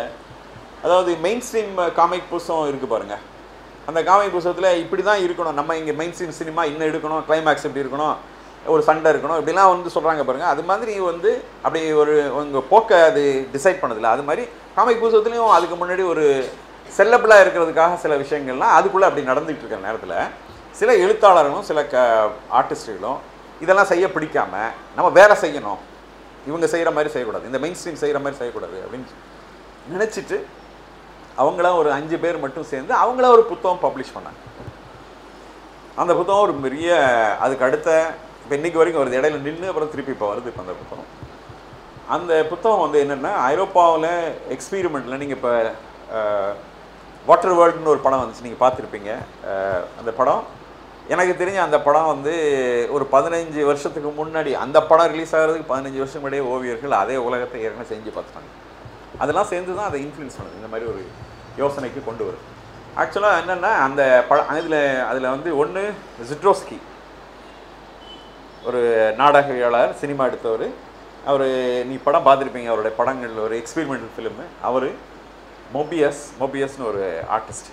அதாவது மெயின் ஸ்ட்ரீம் காமிக் புஸ்தகம் இருக்குது பாருங்கள். அந்த காமிக் புஸ்தகத்தில் இப்படி தான் இருக்கணும், நம்ம இங்கே மெயின் ஸ்ட்ரீம் சினிமா இன்னும் எடுக்கணும், கிளைமேக்ஸ் இப்படி இருக்கணும், ஒரு சண்டை இருக்கணும், இப்படிலாம் வந்து சொல்கிறாங்க பாருங்கள். அது மாதிரி வந்து அப்படி ஒரு உங்கள் போக்கை அது டிசைட் பண்ணதில்லை. அது மாதிரி காமிக் புஸ்தகத்துலேயும் அதுக்கு முன்னாடி ஒரு செல்லபிளாக இருக்கிறதுக்காக சில விஷயங்கள்லாம் அதுக்குள்ளே அப்படி நடந்துகிட்டு இருக்கிற நேரத்தில் சில எழுத்தாளர்களும் சில ஆர்டிஸ்ட்டுகளும் இதெல்லாம் செய்ய பிடிக்காமல் நம்ம வேலை செய்யணும், இவங்க செய்கிற மாதிரி செய்யக்கூடாது, இந்த மெயின் ஸ்ட்ரீம் செய்கிற மாதிரி செய்யக்கூடாது அப்படின்னு நினச்சிட்டு அவங்களாம் ஒரு 5 பேர் மட்டும் சேர்ந்து அவங்கள ஒரு புத்தகம் பப்ளிஷ் பண்ணாங்க. அந்த புத்தகம் ஒரு பெரிய அதுக்கு அடுத்த இப்போ இன்றைக்கி வரைக்கும் வருது. இடையில நின்று அப்புறம் திருப்பி இப்போ வருது. இப்போ அந்த புத்தகம் புத்தகம் வந்து என்னென்னா ஐரோப்பாவில் எக்ஸ்பீரிமெண்ட்டில் நீங்கள் இப்போ வாட்டர் வேர்ல்டுன்னு ஒரு படம் வந்துச்சு, நீங்கள் பார்த்துருப்பீங்க. அந்த படம் எனக்கு தெரிஞ்ச அந்த படம் வந்து ஒரு 15 வருஷத்துக்கு முன்னாடி அந்த படம் ரிலீஸ் ஆகிறதுக்கு 15 வருஷம் முன்னாடியே ஓவியர்கள் அதே உலகத்தை ஏற்கனவே செஞ்சு பார்த்துட்டாங்க. அதெல்லாம் சேர்ந்து தான் அதை இன்ஃப்ளூயன்ஸ் பண்ணுது, இந்த மாதிரி ஒரு யோசனைக்கு கொண்டு வருது. ஆக்சுவலாக என்னென்னா அந்த அதில் வந்து ஒன்று ட்ரோட்ஸ்கி, ஒரு நாடகவியலாளர், சினிமா எடுத்தவர். அவர் நீ படம் பார்த்துருப்பீங்க, அவருடைய படங்கள் ஒரு எக்ஸ்பெரிமெண்டல் ஃபிலிமு. அவர் மோபியஸ்னு ஒரு ஆர்டிஸ்ட்.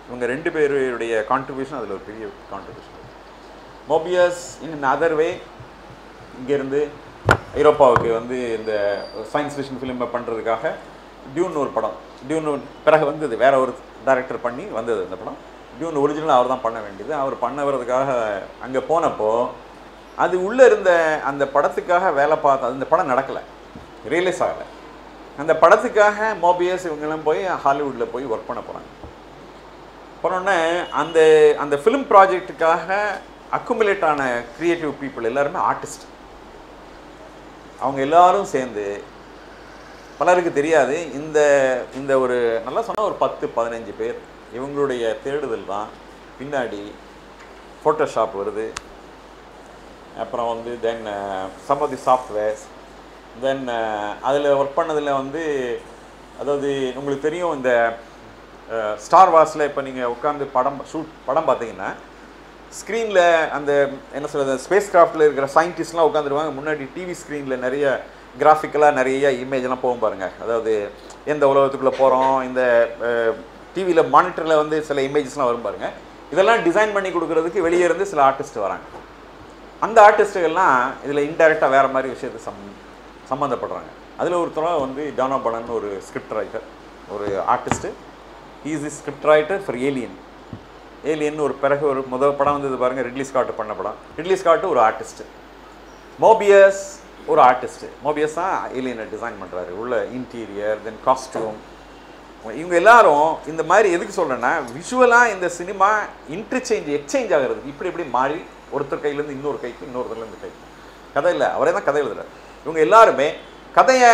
இவங்க 2 பேருடைய கான்ட்ரிபியூஷன் அதில் ஒரு பெரிய contribution. Moebius in other way இங்கேருந்து ஐரோப்பாவுக்கு வந்து இந்த சயின்ஸ் ஃபிக்ஷன் ஃபிலிமை பண்ணுறதுக்காக டியூன் ஒரு படம், டியூன் பிறகு வந்தது வேற ஒரு டைரக்டர் பண்ணி வந்தது அந்த படம். டியூன் ஒரிஜினல் அவர் தான் பண்ண வேண்டியது. அவர் பண்ண வர்றதுக்காக அங்கே போனப்போ அது உள்ளே இருந்த அந்த படத்துக்காக வேலை பார்த்து அந்த படம் நடக்கலை, ரியலைஸ் ஆகலை. அந்த படத்துக்காக மோபியஸ் இவங்கெல்லாம் போய் ஹாலிவுட்டில் போய் ஒர்க் பண்ண போகிறாங்க. போனோடனே அந்த ஃபிலிம் ப்ராஜெக்டுக்காக அக்குமுலேட் ஆன க்ரியேட்டிவ் பீப்புள் எல்லாருமே ஆர்டிஸ்ட். அவங்க எல்லாரும் சேர்ந்து, பலருக்கு தெரியாது, இந்த ஒரு நல்லா சொன்னால் ஒரு 10-15 பேர் இவங்களுடைய தேடுதல் தான் பின்னாடி ஃபோட்டோஷாப் வருது. அப்புறம் வந்து then some of the softwares, தென் அதில் ஒர்க் பண்ணதில் வந்து அதாவது உங்களுக்கு தெரியும் இந்த ஸ்டார் வார்ஸில் இப்போ நீங்கள் உட்காந்து படம் பார்த்தீங்கன்னா ஸ்க்ரீனில் அந்த என்ன சொல்கிறது ஸ்பேஸ் கிராஃப்டில் இருக்கிற சயின்டிஸ்ட்லாம் உட்காந்துருவாங்க. முன்னாடி டிவி ஸ்க்ரீனில் நிறைய கிராஃபிக்கலாக நிறைய இமேஜெல்லாம் போகும் பாருங்கள். அதாவது எந்த உலகத்துக்குள்ளே போகிறோம், இந்த டிவியில் மானிட்டரில் வந்து சில இமேஜஸ்லாம் வரும் பாருங்கள். இதெல்லாம் டிசைன் பண்ணி கொடுக்குறதுக்கு வெளியே இருந்து சில ஆர்டிஸ்ட் வராங்க. அந்த ஆர்டிஸ்ட்டுகள்லாம் இதில் இன்டெரக்டாக வேறு மாதிரி விஷயத்தை சம்மந்தப்படுறாங்க. அதில் ஒருத்தர் வந்து டானா பனன் ஒரு ஸ்கிரிப்ட் ரைட்டர், ஒரு artist. He is the script writer for alien ஒரு பிறகு ஒரு முதல் படம் வந்தது பாருங்கள், ரிட்லி ஸ்காட் பண்ண படம். ரிட்லி ஸ்காட் ஒரு ஆர்டிஸ்ட்டு, மோபியஸ் ஒரு ஆர்டிஸ்ட்டு. மோபியஸ் தான் ஏலியனை டிசைன் பண்ணுறாரு, உள்ள இன்டீரியர், தென் காஸ்டியூம். இவங்க எல்லாரும் இந்த மாதிரி எதுக்கு சொல்கிறேன்னா விஷுவலாக இந்த சினிமா எக்ஸ்சேஞ்ச் ஆகிறது. இப்படி மாறி ஒருத்தர் கையிலேருந்து இன்னொரு கைக்கு, இன்னொருத்தர்லேருந்து கைக்கு. கதை இல்லை, அவரே தான் கதை எழுதுறாரு. இவங்க எல்லாருமே கதையை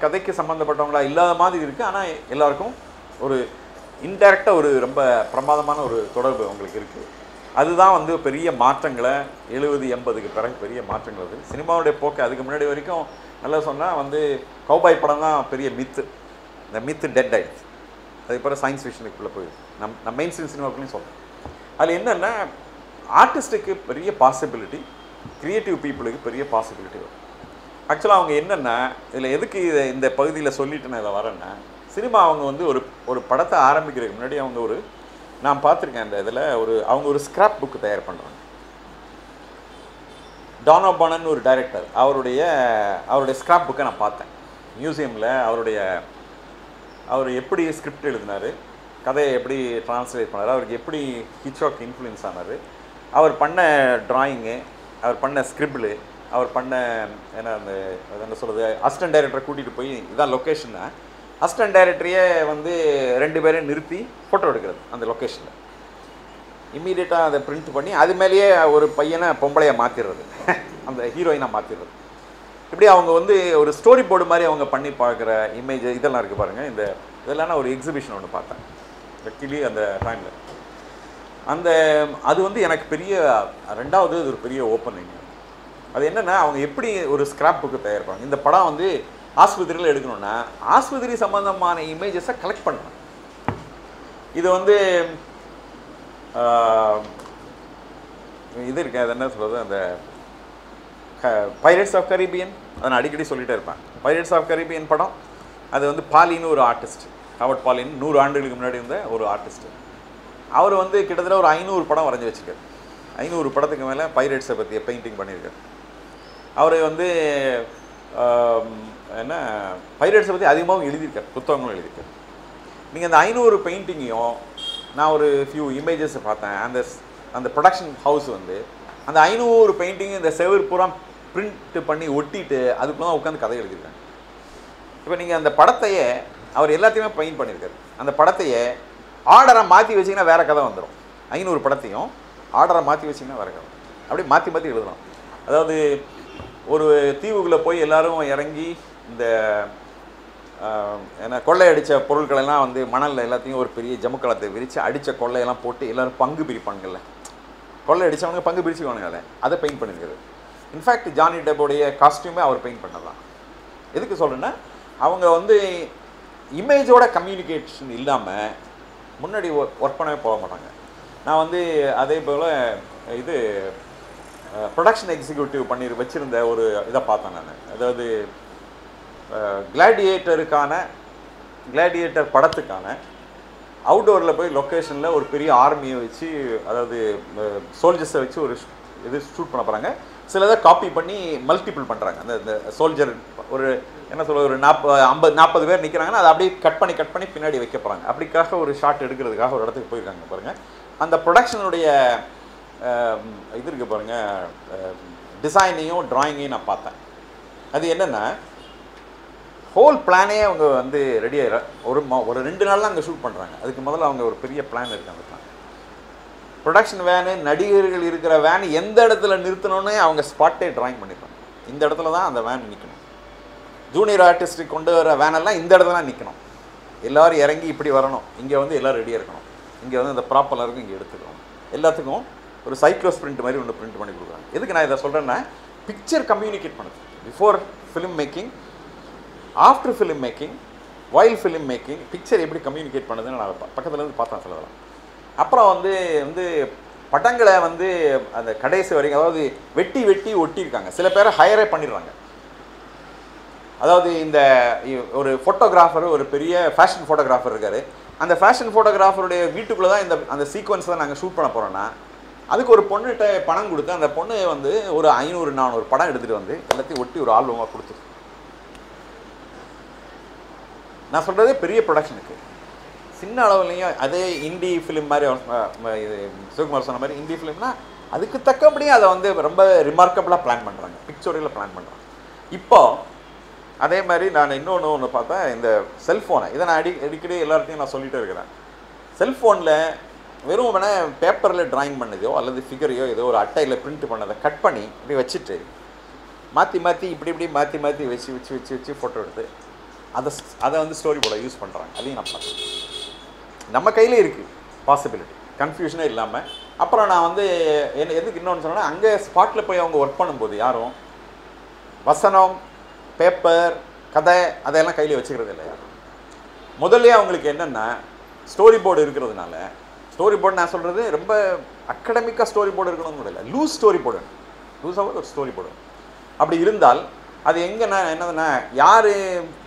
கதைக்கு சம்மந்தப்பட்டவங்களா இல்லாத மாதிரி இருக்குது. ஆனால் எல்லாருக்கும் ஒரு இன்டெரக்டாக ஒரு ரொம்ப பிரமாதமான ஒரு தொடர்பு அவங்களுக்கு இருக்குது. அதுதான் வந்து பெரிய மாற்றங்களை 70-80க்கு பிறகு பெரிய மாற்றங்கள் அது. சினிமாவுடைய போக்கு அதுக்கு முன்னாடி வரைக்கும் நல்லா சொன்னால் வந்து கௌபாய் படம் தான் பெரிய மித்து. இந்த மித்து டெட் ஆயிடுச்சு. அதுக்கு பிறகு சயின்ஸ் ஃபிக்ஷனுக்குள்ளே போயிடுது. நம்ம மெயின் ஸ்ட்ரீம் சினிமாக்குள்ளேயும் சொல்கிறேன். அதில் என்னென்னா ஆர்டிஸ்ட்டுக்கு பெரிய பாசிபிலிட்டி, க்ரியேட்டிவ் பீப்புளுக்கு பெரிய பாசிபிலிட்டி வரும். ஆக்சுவலாக அவங்க என்னென்னா இதில் எதுக்கு இதை இந்த பகுதியில் சொல்லிட்டு நான் இதை வரேன்னா, சினிமா அவங்க வந்து ஒரு படத்தை ஆரம்பிக்கிறதுக்கு முன்னாடி அவங்க நான் பார்த்துருக்கேன் இந்த இதில் அவங்க ஒரு ஸ்கிராப் புக்கு தயார் பண்ணுறாங்க. டானோபானன் ஒரு டைரக்டர், அவருடைய ஸ்கிராப் புக்கை நான் பார்த்தேன் மியூசியமில். அவர் எப்படி ஸ்கிரிப்ட் எழுதினார், கதையை எப்படி ட்ரான்ஸ்லேட் பண்ணார், அவருக்கு எப்படி ஹிச்காக் இன்ஃப்ளூயன்ஸ் ஆனார், அவர் பண்ண ட்ராயிங்கு, அவர் பண்ண ஸ்கிரிப்டு, அவர் பண்ண என்ன சொல்கிறது, அசிஸ்டன்ட் டைரக்டரை கூட்டிகிட்டு போய் இதான் லொக்கேஷன்னா அசிஸ்டன்ட் டைரக்டரையே வந்து 2 பேரையும் நிறுத்தி ஃபோட்டோ எடுக்கிறது அந்த லொக்கேஷனில். இம்மீடியட்டாக அதை பிரிண்ட் பண்ணி அது மேலேயே ஒரு பையனை பொம்பளையை மாற்றிடுறது, அந்த ஹீரோயினாக மாற்றிடுறது. இப்படி அவங்க வந்து ஒரு ஸ்டோரி போர்டு மாதிரி அவங்க பண்ணி பார்க்குற இமேஜ் இதெல்லாம் இருக்குது பாருங்கள். இதெல்லாம் நான் ஒரு எக்ஸிபிஷன் ஒன்று பார்த்தேன் ஆக்சுவலி அந்த டைமில். அது வந்து எனக்கு பெரிய ரெண்டாவது அது ஒரு பெரிய ஓப்பனிங். அது என்னென்னா அவங்க எப்படி ஒரு ஸ்கிராப் புக்கு தயார் பண்ணுவாங்க. இந்த படம் வந்து ஆஸ்பத்திரியில் எடுக்கணும்னா ஆஸ்பத்திரி சம்பந்தமான இமேஜஸை கலெக்ட் பண்ணணும். இது வந்து இது இருக்கு, அது என்ன சொல்கிறது, அந்த பைரேட்ஸ் ஆஃப் கரீபியன், அதை நான் அடிக்கடி சொல்லிகிட்டே இருப்பேன். பைரேட்ஸ் ஆஃப் கரீபியன் படம், அது வந்து பாலின்னு ஒரு ஆர்டிஸ்ட், ஹாவர்ட் பாலின் 100 ஆண்டுகளுக்கு முன்னாடி இருந்த ஒரு ஆர்டிஸ்ட்டு. அவர் வந்து கிட்டத்தட்ட ஒரு 500 படம் வரைஞ்சி வச்சுருக்காரு. 500 படத்துக்கு மேலே பைரேட்ஸை பற்றிய பெயிண்டிங் பண்ணியிருக்காரு. அவர் வந்து என்ன பைரேட்ஸை பற்றி அதிகமாகவும் எழுதியிருக்கார், புத்தகங்களும் எழுதியிருக்கார். நீங்கள் அந்த 500 பெயிண்டிங்கையும் நான் ஒரு ஃபியூ இமேஜஸை பார்த்தேன். அந்த ப்ரொடக்ஷன் ஹவுஸ் வந்து அந்த 500 பெயிண்டிங்கும் இந்த செவர் பூரா பிரிண்ட் பண்ணி ஒட்டிட்டு அதுக்குள்ளே தான் உட்காந்து கதை எழுதியிருக்காங்க. இப்போ நீங்கள் அந்த படத்தையே அவர் எல்லாத்தையுமே பெயிண்ட் பண்ணியிருக்காரு. அந்த படத்தையே ஆர்டரை மாற்றி வச்சிங்கன்னா வேறு கதை வந்துடும். 500 படத்தையும் ஆர்டரை மாற்றி வச்சிங்கன்னா வேறு கதை, அப்படியே மாற்றி மாற்றி எழுதலாம். அதாவது ஒரு தீவுக்குள்ளே போய் எல்லோரும் இறங்கி இந்த ஏன்னா கொள்ளையடித்த பொருட்களெல்லாம் வந்து மணலில் எல்லாத்தையும் ஒரு பெரிய ஜமுக்களத்தை விரித்து அடித்த கொள்ளையெல்லாம் போட்டு எல்லோரும் பங்கு பிரிப்பானுங்கள்ல, கொள்ளை அடித்தவங்க பங்கு பிரிச்சுக்குவானுங்க, அதை பெயிண்ட் பண்ணியிருக்காரு. இன்ஃபேக்ட் ஜானி டெப்போடைய காஸ்டியூமே அவர் பெயிண்ட் பண்ணலாம். எதுக்கு சொல்கிறேன்னா அவங்க வந்து இமேஜோட கம்யூனிகேஷன் இல்லாமல் முன்னாடி ஒர்க் பண்ணவே போக மாட்டாங்க. நான் வந்து அதே போல் இது ப்ரொடக்ஷன் எக்ஸிக்யூட்டிவ் பண்ணி வச்சுருந்த ஒரு இதை பார்த்தேன் நான். அதாவது கிளாடியேட்டர் படத்துக்கான அவுட்டோரில் போய் லொக்கேஷனில் ஒரு பெரிய ஆர்மியை வச்சு, அதாவது சோல்ஜர்ஸை வச்சு ஒரு இது ஷூட் பண்ண போகிறாங்க. சில இதை காப்பி பண்ணி மல்டிபிள் பண்ணுறாங்க. அந்த சோல்ஜர் ஒரு என்ன சொல்ல ஒரு 40 பேர் நிற்கிறாங்கன்னா அதை அப்படியே கட் பண்ணி பின்னாடி வைக்க போகிறாங்க. அப்படிக்காக ஒரு ஷாட் எடுக்கிறதுக்காக ஒரு இடத்துக்கு போயிருக்காங்க பாருங்கள். அந்த ப்ரொடக்ஷனுடைய இது இருக்குது பாருங்கள், டிசைனையும் ட்ராயிங்கையும் நான் பார்த்தேன். அது என்னென்னா ஹோல் பிளானே அவங்க வந்து ரெடி ஆகிற ஒரு 2 நாள் தான் அங்கே ஷூட் பண்ணுறாங்க. அதுக்கு முதல்ல அவங்க ஒரு பெரிய பிளான் இருக்குது. அந்த பிளான் ப்ரொடக்ஷன் வேனு, நடிகர்கள் இருக்கிற வேன் எந்த இடத்துல நிறுத்தணும்னு அவங்க ஸ்பாட்டே ட்ராயிங் பண்ணியிருப்பாங்க. இந்த இடத்துல தான் அந்த வேன் நிற்கணும். ஜூனியர் ஆர்டிஸ்ட்டுக்கு கொண்டு வர வேனெல்லாம் இந்த இடத்துல தான் நிற்கணும். எல்லோரும் இறங்கி இப்படி வரணும், இங்கே வந்து எல்லோரும் ரெடியாக இருக்கணும், இங்கே வந்து இந்த ப்ராப்பராக இருக்கும், இங்கே எடுத்துக்கணும். எல்லாத்துக்கும் ஒரு சைக்ளோஸ் பிரிண்ட் மாதிரி ஒன்று பிரிண்ட் பண்ணி கொடுக்குறாங்க. எதுக்கு நான் இதை சொல்கிறேன்னா பிக்சர் கம்யூனிகேட் பண்ணுது. Before film making, after film making, while film making, picture எப்படி கம்யூனிகேட் பண்ணுதுன்னு நான் பக்கத்துலேருந்து பார்த்தேன் சொல்லலாம். அப்புறம் வந்து படங்களை வந்து அந்த கடைசி வரைக்கும் அதாவது வெட்டி ஒட்டியிருக்காங்க. சில பேரை ஹையரே பண்ணிடுறாங்க. அதாவது இந்த ஒரு ஃபோட்டோகிராஃபர், ஒரு பெரிய ஃபேஷன் ஃபோட்டோகிராஃபர் இருக்கார். அந்த ஃபேஷன் ஃபோட்டோகிராஃபருடைய வீட்டுக்குள்ளே தான் அந்த சீக்வன்ஸ் தான் நாங்கள் ஷூட் பண்ண போகிறோன்னா அதுக்கு ஒரு பொண்ணுகிட்ட பணம் கொடுத்து அந்த பொண்ணு வந்து ஒரு 500-400 படம் எடுத்துகிட்டு வந்து எல்லாத்தையும் ஒட்டி ஒரு ஆல்பமாக கொடுத்துருக்கு. நான் சொல்கிறதே பெரிய ப்ரொடக்ஷனுக்கு. சின்ன அளவுலையும் அதே இண்டி ஃபிலிம் மாதிரி இது சிவகுமார் சொன்ன மாதிரி இண்டி ஃபிலிம்னா அதுக்கு தக்கபடியும் அதை வந்து ரொம்ப ரிமார்க்கபிளாக பிளான் பண்ணுறாங்க, பிக்சோரியலாக பிளான் பண்ணுறாங்க. இப்போது அதே மாதிரி நான் இன்னொன்று பார்த்தேன், இந்த செல்ஃபோனை இதை நான் அடிக்கடி எல்லார்ட்டையும் நான் சொல்லிகிட்டே இருக்கிறேன். செல்ஃபோனில் வெறும் பேப்பரில் ட்ராயிங் பண்ணதோ அல்லது ஃபிகரையோ ஏதோ ஒரு அட்டையில் பிரிண்ட் பண்ணதை கட் பண்ணி இப்படி வச்சுட்டு மாற்றி இப்படி மாற்றி வச்சு ஃபோட்டோ எடுத்து அதை வந்து ஸ்டோரி போட யூஸ் பண்ணுறாங்க. அதையும் நான் பார்த்தேன். நம்ம கையில் இருக்குது பாசிபிலிட்டி, கன்ஃபியூஷனே இல்லாமல் அப்புறம் நான் வந்து எதுக்கு இன்னொன்று சொன்னேன்னா, அங்கே ஸ்பாட்டில் போய் அவங்க ஒர்க் பண்ணும்போது யாரும் வசனம், பேப்பர், கதை அதையெல்லாம் கையில் வச்சுக்கிறது இல்லை யாரும். முதல்ல அவங்களுக்கு என்னென்னா ஸ்டோரி போர்டு இருக்கிறதுனால, ஸ்டோரி போர்டு நான் சொல்கிறது ரொம்ப அகடமிக்காக ஸ்டோரி போர்டு இருக்கணும்னு கூட இல்லை, லூஸ் ஸ்டோரி போர்டு, லூஸாக ஒரு ஸ்டோரி போர்டு. அப்படி இருந்தால் அது எங்கன்னா என்னதுன்னா, யார்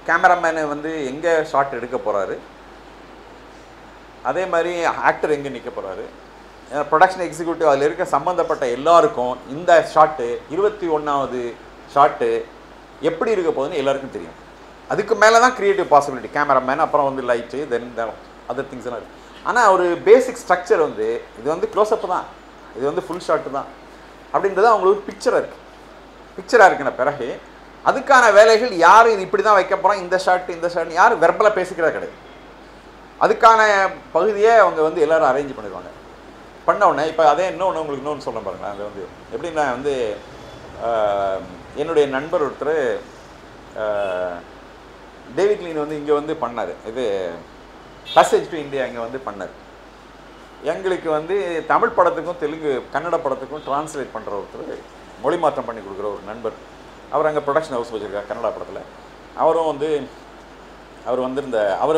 கேமராமேனு வந்து எங்கே ஷாட் எடுக்க போகிறாரு, அதே மாதிரி ஆக்டர் எங்கே நிற்க போகிறாரு, ப்ரொடக்ஷன் எக்ஸிக்யூட்டிவ் அதில் இருக்க சம்மந்தப்பட்ட எல்லாருக்கும் இந்த ஷாட்டு 21வது ஷாட்டு எப்படி இருக்க போகுதுன்னு எல்லாருக்கும் தெரியும். அதுக்கு மேலே தான் க்ரியேட்டிவ் பாசிபிலிட்டி, கேமராமேன், அப்புறம் வந்து லைட்டு, தென் அதர் திங்ஸ் எல்லாம் இருக்குது. ஆனால் ஒரு பேசிக் ஸ்ட்ரக்சர் வந்து இது வந்து க்ளோஸ்அப் தான், இது வந்து ஃபுல் ஷாட்டு தான் அப்படின்றது அவங்களுக்கு பிக்சராக இருக்குன பிறகு அதுக்கான வேலைகள் யாரும் இது இப்படி தான் வைக்க போகிறோம், இந்த ஷாட் யாரும் வெர்பலாக பேசிக்கிறதா கிடையாது. அதுக்கான பகுதியை அவங்க வந்து எல்லோரும் அரேஞ்ச் பண்ணிடுவாங்க. பண்ண உடனே இப்போ அதே உங்களுக்கு இன்னொன்று சொல்ல பாருங்களேன். அது வந்து எப்படின்னா வந்து என்னுடைய நண்பர் ஒருத்தர் டேவிட் லீன் வந்து இங்கே வந்து பண்ணார், இது பேசேஜ் டு இந்தியா இங்கே வந்து பண்ணார். எங்களுக்கு வந்து தமிழ் படத்துக்கும் கன்னட படத்துக்கும் டிரான்ஸ்லேட் பண்ணுற ஒருத்தர், மொழி மாற்றம் பண்ணி கொடுக்குற ஒரு நண்பர், அவர் அங்கே ப்ரொடக்ஷன் ஹவுஸ் வச்சுருக்கார் கன்னடா படத்தில். அவர்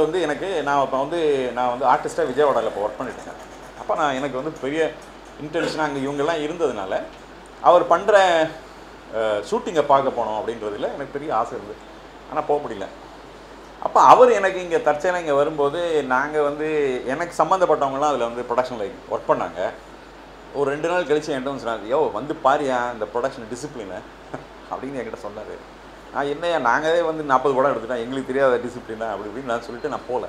வந்து எனக்கு நான் வந்து ஆர்டிஸ்ட்டாக விஜயவாடாவில் இப்போ ஒர்க் பண்ணிட்டேன். அப்போ நான் எனக்கு வந்து பெரிய இன்டென்ஷனாக அங்கே இவங்கெல்லாம் இருந்ததுனால அவர் பண்ணுற ஷூட்டிங்கை பார்க்க போனோம் அப்படின்றதுல எனக்கு பெரிய ஆசை இருந்தது. ஆனால் போக முடியல. அப்போ அவர் எனக்கு இங்கே தற்செயலாக இங்கே வரும்போது நாங்கள் வந்து எனக்கு சம்மந்தப்பட்டவங்களாம் அதில் வந்து ப்ரொடக்ஷனில் ஒர்க் பண்ணாங்க. ஒரு 2 நாள் கழிச்சு என்கிட்ட வந்து சொன்னாங்க, யோ வந்து பாரியா இந்த ப்ரொடக்ஷன் டிசிப்ளினை அப்படின்னு என்கிட்ட சொன்னார். நான் என்னையா நாங்களே வந்து 40 படம் எடுத்துட்டேன், எங்களுக்கு தெரியாத டிசிப்ளினா அப்படி இப்படின்னு நான் சொல்லிட்டு நான் போகல.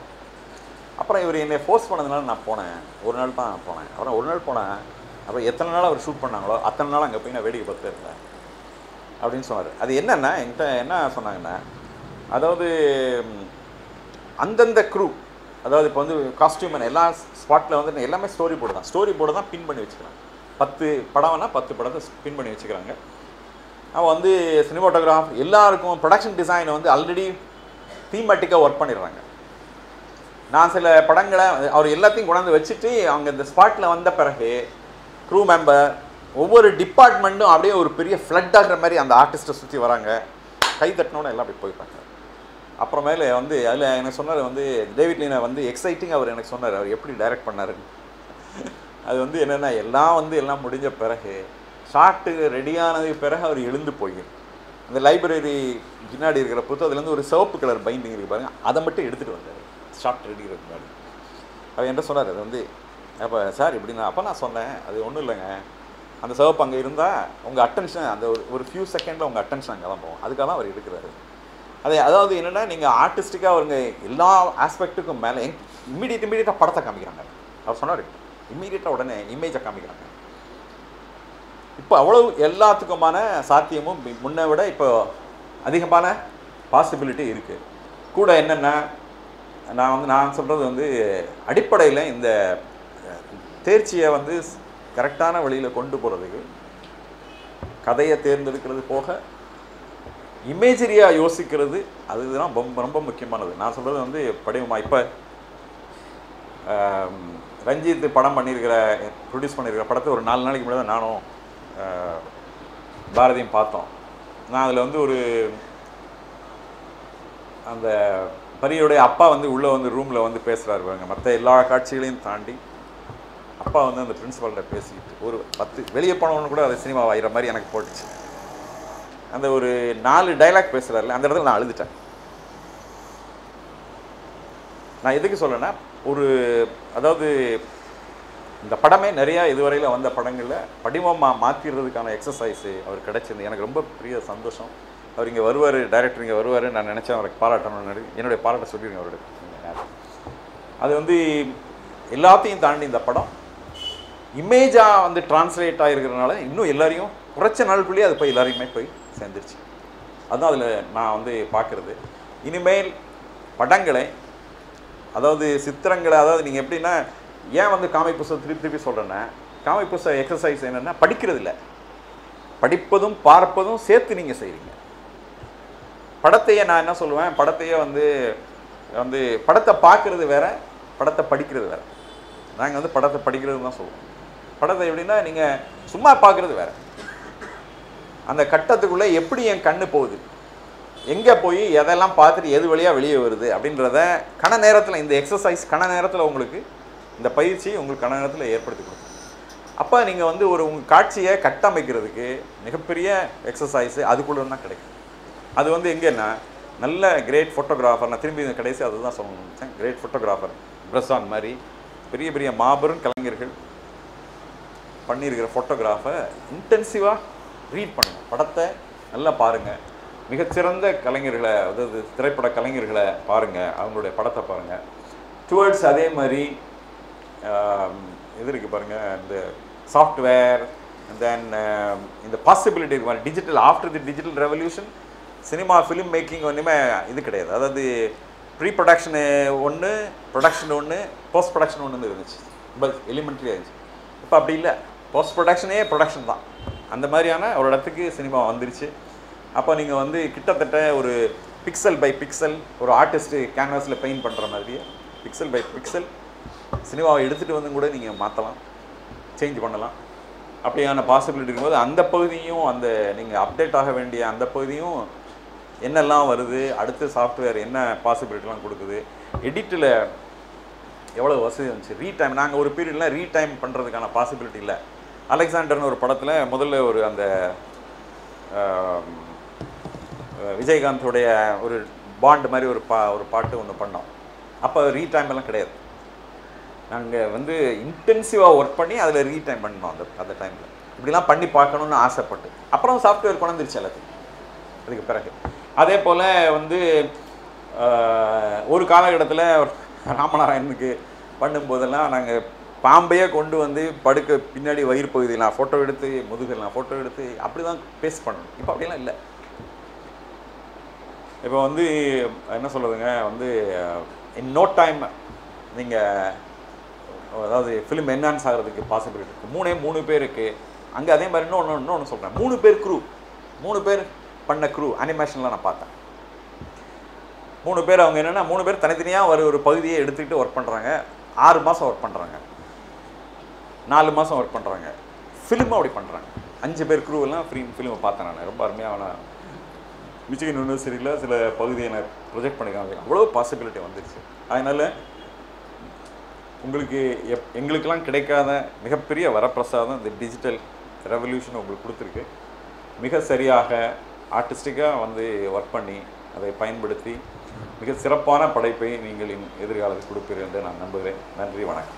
அப்புறம் இவர் என்னை ஃபோர்ஸ் பண்ணதுனால நான் போனேன். ஒரு நாள் தான் போனேன். அப்புறம் ஒரு நாள் போனேன். அப்புறம் எத்தனை நாள் அவர் ஷூட் பண்ணாங்களோ அத்தனை நாள் அங்கே போய் நான் வேடிக்கை பார்த்துட்டு இருந்தேன் அப்படின்னு சொன்னார். அது என்னென்னா என்கிட்ட என்ன சொன்னாங்கன்னா, அதாவது அந்தந்த க்ரூ, அதாவது இப்போ வந்து காஸ்டியூம் எல்லா ஸ்பாட்டில் வந்து எல்லாமே ஸ்டோரி போர்டு தான் பின் பண்ணி வச்சுக்கிறாங்க. 10 படம்னா 10 படத்தை பின் பண்ணி வச்சுக்கிறாங்க. அவன் வந்து சினிமாட்டோகிராஃப் எல்லாருக்கும் ப்ரொடக்ஷன் டிசைனை வந்து ஆல்ரெடி தீமேட்டிக்காக ஒர்க் பண்ணிடுறாங்க. நான் சில படங்களை அவர் எல்லாத்தையும் கொண்டாந்து வச்சுட்டு அவங்க இந்த ஸ்பாட்டில் வந்த பிறகு க்ரூ மெம்பர் ஒவ்வொரு டிபார்ட்மெண்ட்டும் அப்படியே ஒரு பெரிய ஃப்ளட் ஆகிற மாதிரி அந்த ஆர்டிஸ்ட்டை சுற்றி வராங்க. கை தட்டினோட எல்லாம் அப்படி போய்ப்பாங்க. அப்புறமேல வந்து அதில் எனக்கு சொன்னார் வந்து டேவிட் லீனை வந்து எக்ஸைட்டிங் அவர் எனக்கு சொன்னார் அவர் எப்படி டைரக்ட் பண்ணாருன்னு. அது வந்து என்னென்னா எல்லாம் முடிஞ்ச பிறகு ஷார்ட்டு ரெடியானதுக்கு பிறகு அவர் எழுந்து போய் அந்த லைப்ரரி பின்னாடி இருக்கிற புத்தகத்துலேருந்து ஒரு சிவப்பு கலர் பைண்டிங் இருக்குது பாருங்கள், அதை மட்டும் எடுத்துகிட்டு வந்தார் ஷார்ட் ரெடிக்கிறதுக்கு முன்னாடி. அவர் என்ன சொன்னார், அது வந்து அப்போ சார் இப்படின்னா. அப்போ நான் சொன்னேன், அது ஒன்றும் இல்லைங்க, அந்த சிவப்பு அங்கே இருந்தால் உங்கள் அட்டென்ஷன் அந்த ஒரு ஃபியூ செகண்டில் உங்கள் அட்டென்ஷன் அங்கே தான் போகும், அதுக்காக தான் அவர் எடுக்கிறாரு. அதாவது என்னென்னா நீங்கள் ஆர்டிஸ்டிக்காக அவருங்க எல்லா ஆஸ்பெக்ட்டுக்கும் மேலே இம்மீடியட்டாக படத்தை காமிக்கிறாங்க. அவர் சொன்னார் இம்மீடியட்டாக உடனே இமேஜை காமிக்கிறாங்க. இப்போ அவ்வளோ எல்லாத்துக்குமான சாத்தியமும் முன்னை விட இப்போ அதிகமான பாசிபிலிட்டி இருக்குது. கூட என்னென்னா நான் சொல்கிறது வந்து அடிப்படையில் இந்த தேர்ச்சியை வந்து கரெக்டான வழியில் கொண்டு போகிறதுக்கு கதையை தேர்ந்தெடுக்கிறது போக இமேஜரியாக யோசிக்கிறது அதுதான் ரொம்ப ரொம்ப முக்கியமானது. நான் சொல்கிறது வந்து படிவமாக இப்போ ரஞ்சித் படம் ப்ரொடியூஸ் பண்ணியிருக்கிற படத்தை ஒரு 4 நாளைக்கு முன்னாடி தான் நானும் பாரதியும் பார்த்தோம். நான் அதில் வந்து ஒரு அந்த பரியோடைய அப்பா வந்து உள்ளே வந்து ரூமில் வந்து பேசுகிறாரு பாருங்க, மற்ற எல்லா காட்சிகளையும் தாண்டி அப்பா வந்து அந்த பிரின்ஸிபால்கிட்ட பேசிக்கிட்டு ஒரு 10 வெளியே போனவொன்னு கூட அது சினிமா ஆகிற மாதிரி எனக்கு போட்டுச்சு. அந்த ஒரு 4 டைலாக் பேசுகிறாருல, அந்த இடத்துல நான் அழுதுட்டேன். நான் எதுக்கு சொல்லனா, அதாவது இந்த படமே நிறையா இதுவரையில் வந்த படங்களில் படிவமாக மாற்றிடுறதுக்கான எக்ஸசைஸு அவர் கிடைச்சிருந்து எனக்கு ரொம்ப பெரிய சந்தோஷம். அவர் இங்கே வருவார், டைரக்டர் இங்கே வருவார், நான் நினச்சேன் அவருக்கு பாராட்டணும்னு. என்னுடைய பாராட்ட சொல்லிடுங்க அவருடைய. அது வந்து எல்லாத்தையும் தாண்டி இந்த படம் இமேஜாக வந்து டிரான்ஸ்லேட் ஆகிருக்கிறதுனால இன்னும் எல்லாரையும் குறைச்ச நாளுக்குள்ளேயே அது போய் எல்லாரையுமே போய் சேர்ந்துருச்சு. அதுதான் அதில் நான் வந்து பார்க்குறது. இனிமேல் படங்களை, அதாவது சித்திரங்களை, அதாவது நீங்கள் எப்படின்னா ஏன் வந்து காமிக் புஸ்தகம் திருப்பி சொல்கிறேன்னா, காமிக் புஸ்தக எக்ஸசைஸ் என்னென்னா படிக்கிறது இல்லை, படிப்பதும் பார்ப்பதும் சேர்த்து நீங்கள் செய்கிறீங்க. படத்தையே நான் என்ன சொல்லுவேன், படத்தையே வந்து படத்தை பார்க்குறது வேறு, படத்தை படிக்கிறது வேறு. நாங்கள் வந்து படத்தை படிக்கிறது தான் சொல்லுவோம். படத்தை எப்படின்னா நீங்கள் சும்மா பார்க்குறது வேறு, அந்த கட்டத்துக்குள்ளே எப்படி என் கண்ணு போகுது, எங்கே போய் எதெல்லாம் பார்த்துட்டு எது வழியாக வெளியே வருது அப்படின்றத கண நேரத்தில், இந்த எக்ஸசைஸ் கண நேரத்தில் உங்களுக்கு இந்த பயிற்சி உங்களுக்கு கண நேரத்தில் ஏற்படுத்தி கொடுக்கும். அப்போ நீங்கள் வந்து உங்கள் காட்சியை கட்டமைக்கிறதுக்கு மிகப்பெரிய எக்ஸசைஸு அதுக்குள்ளே தான் கிடைக்கும். அது வந்து எங்கேன்னா நல்ல கிரேட் ஃபோட்டோகிராஃபர், நான் திரும்பி கடைசி அதுதான் சொல்லணும், கிரேட் ஃபோட்டோகிராஃபர் பிரசான் மாதிரி பெரிய பெரிய மாபெரும் கலைஞர்கள் பண்ணியிருக்கிற ஃபோட்டோகிராஃபை இன்டென்சிவாக ரீட் பண்ணுங்கள், படத்தை நல்லா பாருங்கள், மிகச்சிறந்த கலைஞர்களை, அதாவது திரைப்பட கலைஞர்களை பாருங்கள், அவங்களுடைய படத்தை பாருங்கள். டுவர்ட்ஸ் அதே மாதிரி இது இருக்குது பாருங்கள், இந்த சாஃப்ட்வேர், தென் இந்த பாசிபிலிட்டி இருக்கு மாதிரி digital. After the digital revolution cinema film making ஒன்றுமே இது கிடையாது. அதாவது ப்ரீ ப்ரொடக்ஷனு ஒன்று, ப்ரொடக்ஷன் ஒன்று, போஸ்ட் ப்ரொடக்ஷன் ஒன்று இருந்துச்சு, ரொம்ப எலிமெண்ட்ரியாக இருந்துச்சு. இப்போ அப்படி இல்லை, போஸ்ட் ப்ரொடக்ஷனே ப்ரொடக்ஷன் தான். அந்த மாதிரியான ஒரு இடத்துக்கு சினிமா வந்துருச்சு. அப்போ நீங்கள் வந்து கிட்டத்தட்ட ஒரு பிக்சல் பை பிக்சல், ஒரு ஆர்டிஸ்ட்டு கேன்வாஸில் பெயிண்ட் பண்ணுற மாதிரியே பிக்சல் பை பிக்சல் சினிமாவை எடுத்துகிட்டு வந்து கூட நீங்கள் மாற்றலாம், சேஞ்ச் பண்ணலாம். அப்படியான பாசிபிலிட்டி இருக்கும்போது அந்த பகுதியும், அந்த நீங்கள் அப்டேட் ஆக வேண்டிய அந்த பகுதியும் என்னெல்லாம் வருது, அடுத்த சாஃப்ட்வேர் என்ன பாசிபிலிட்டிலாம் கொடுக்குது, எடிட்டில் எவ்வளோ வசதி வந்துச்சு, ரீடைம். நாங்கள் ஒரு பீரியடில் ரீடைம் பண்ணுறதுக்கான பாசிபிலிட்டி இல்லை. அலெக்சாண்டர்னு ஒரு படத்தில் முதல்ல ஒரு அந்த விஜயகாந்தோடைய ஒரு பாண்ட் மாதிரி ஒரு பாட்டு ஒன்று பண்ணோம். அப்போ ரீடைம் எல்லாம் கிடையாது. நாங்கள் வந்து இன்டென்சிவாக ஒர்க் பண்ணி அதில் ரீடைம் பண்ணோம் அந்த டைமில். இப்படிலாம் பண்ணி பார்க்கணுன்னு ஆசைப்பட்டு அப்புறம் சாஃப்ட்வேர் கொண்டுருச்சு எல்லாத்தையும் அதுக்கு பிறகு. அதே போல் வந்து ஒரு காலகட்டத்தில் ராமநாராயணனுக்கு பண்ணும்போதெல்லாம் நாங்கள் பாம்பையே கொண்டு வந்து படுக்க பின்னாடி வயிறு பகுதியெல்லாம் ஃபோட்டோ எடுத்து, முதுகெல்லாம் ஃபோட்டோ எடுத்து அப்படி தான் பேஸ்ட் பண்ணணும். இப்போ அப்படிலாம் இல்லை. இப்போ வந்து என்ன சொல்கிறதுங்க, வந்து இன் நோ டைம் நீங்கள், அதாவது ஃபிலிம் என்ஹான்ஸ் ஆகிறதுக்கு பாசிபிலிட்டி இருக்குது. 3 பேருக்கு அங்கே. அதே மாதிரி இன்னொன்று சொல்கிறேன், 3 பேர் க்ரூ, 3 பேர் பண்ண க்ரூ அனிமேஷன்லாம் நான் பார்த்தேன். 3 பேர் அவங்க என்னென்னா 3 பேர் தனித்தனியாக ஒரு பகுதியை எடுத்துக்கிட்டு ஒர்க் பண்ணுறாங்க. 6 மாதம் ஒர்க் பண்ணுறாங்க, 4 மாதம் ஒர்க் பண்ணுறாங்க. ஃபிலிமும் அப்படி பண்ணுறாங்க. 5 பேர் க்ரூ எல்லாம் ஃபிலிமை பார்த்தேன் நான். ரொம்ப அருமையான மிச்சிகன் யூனிவர்சிட்டியில் சில பகுதியை நான் ப்ரொஜெக்ட் பண்ணிக்காங்க. அவ்வளோ பாசிபிலிட்டி வந்துருச்சு. அதனால் உங்களுக்கு எங்களுக்கெல்லாம் கிடைக்காத மிகப்பெரிய வரப்பிரசாதம் இந்த டிஜிட்டல் ரெவல்யூஷன் உங்களுக்கு கொடுத்துருக்கு. மிக சரியாக ஆர்டிஸ்டிக்காக வந்து ஒர்க் பண்ணி அதை பயன்படுத்தி மிக சிறப்பான படைப்பை நீங்கள் எதிர்காலத்தில் கொடுப்பீர்கள் என்று நான் நம்புகிறேன். நன்றி, வணக்கம்.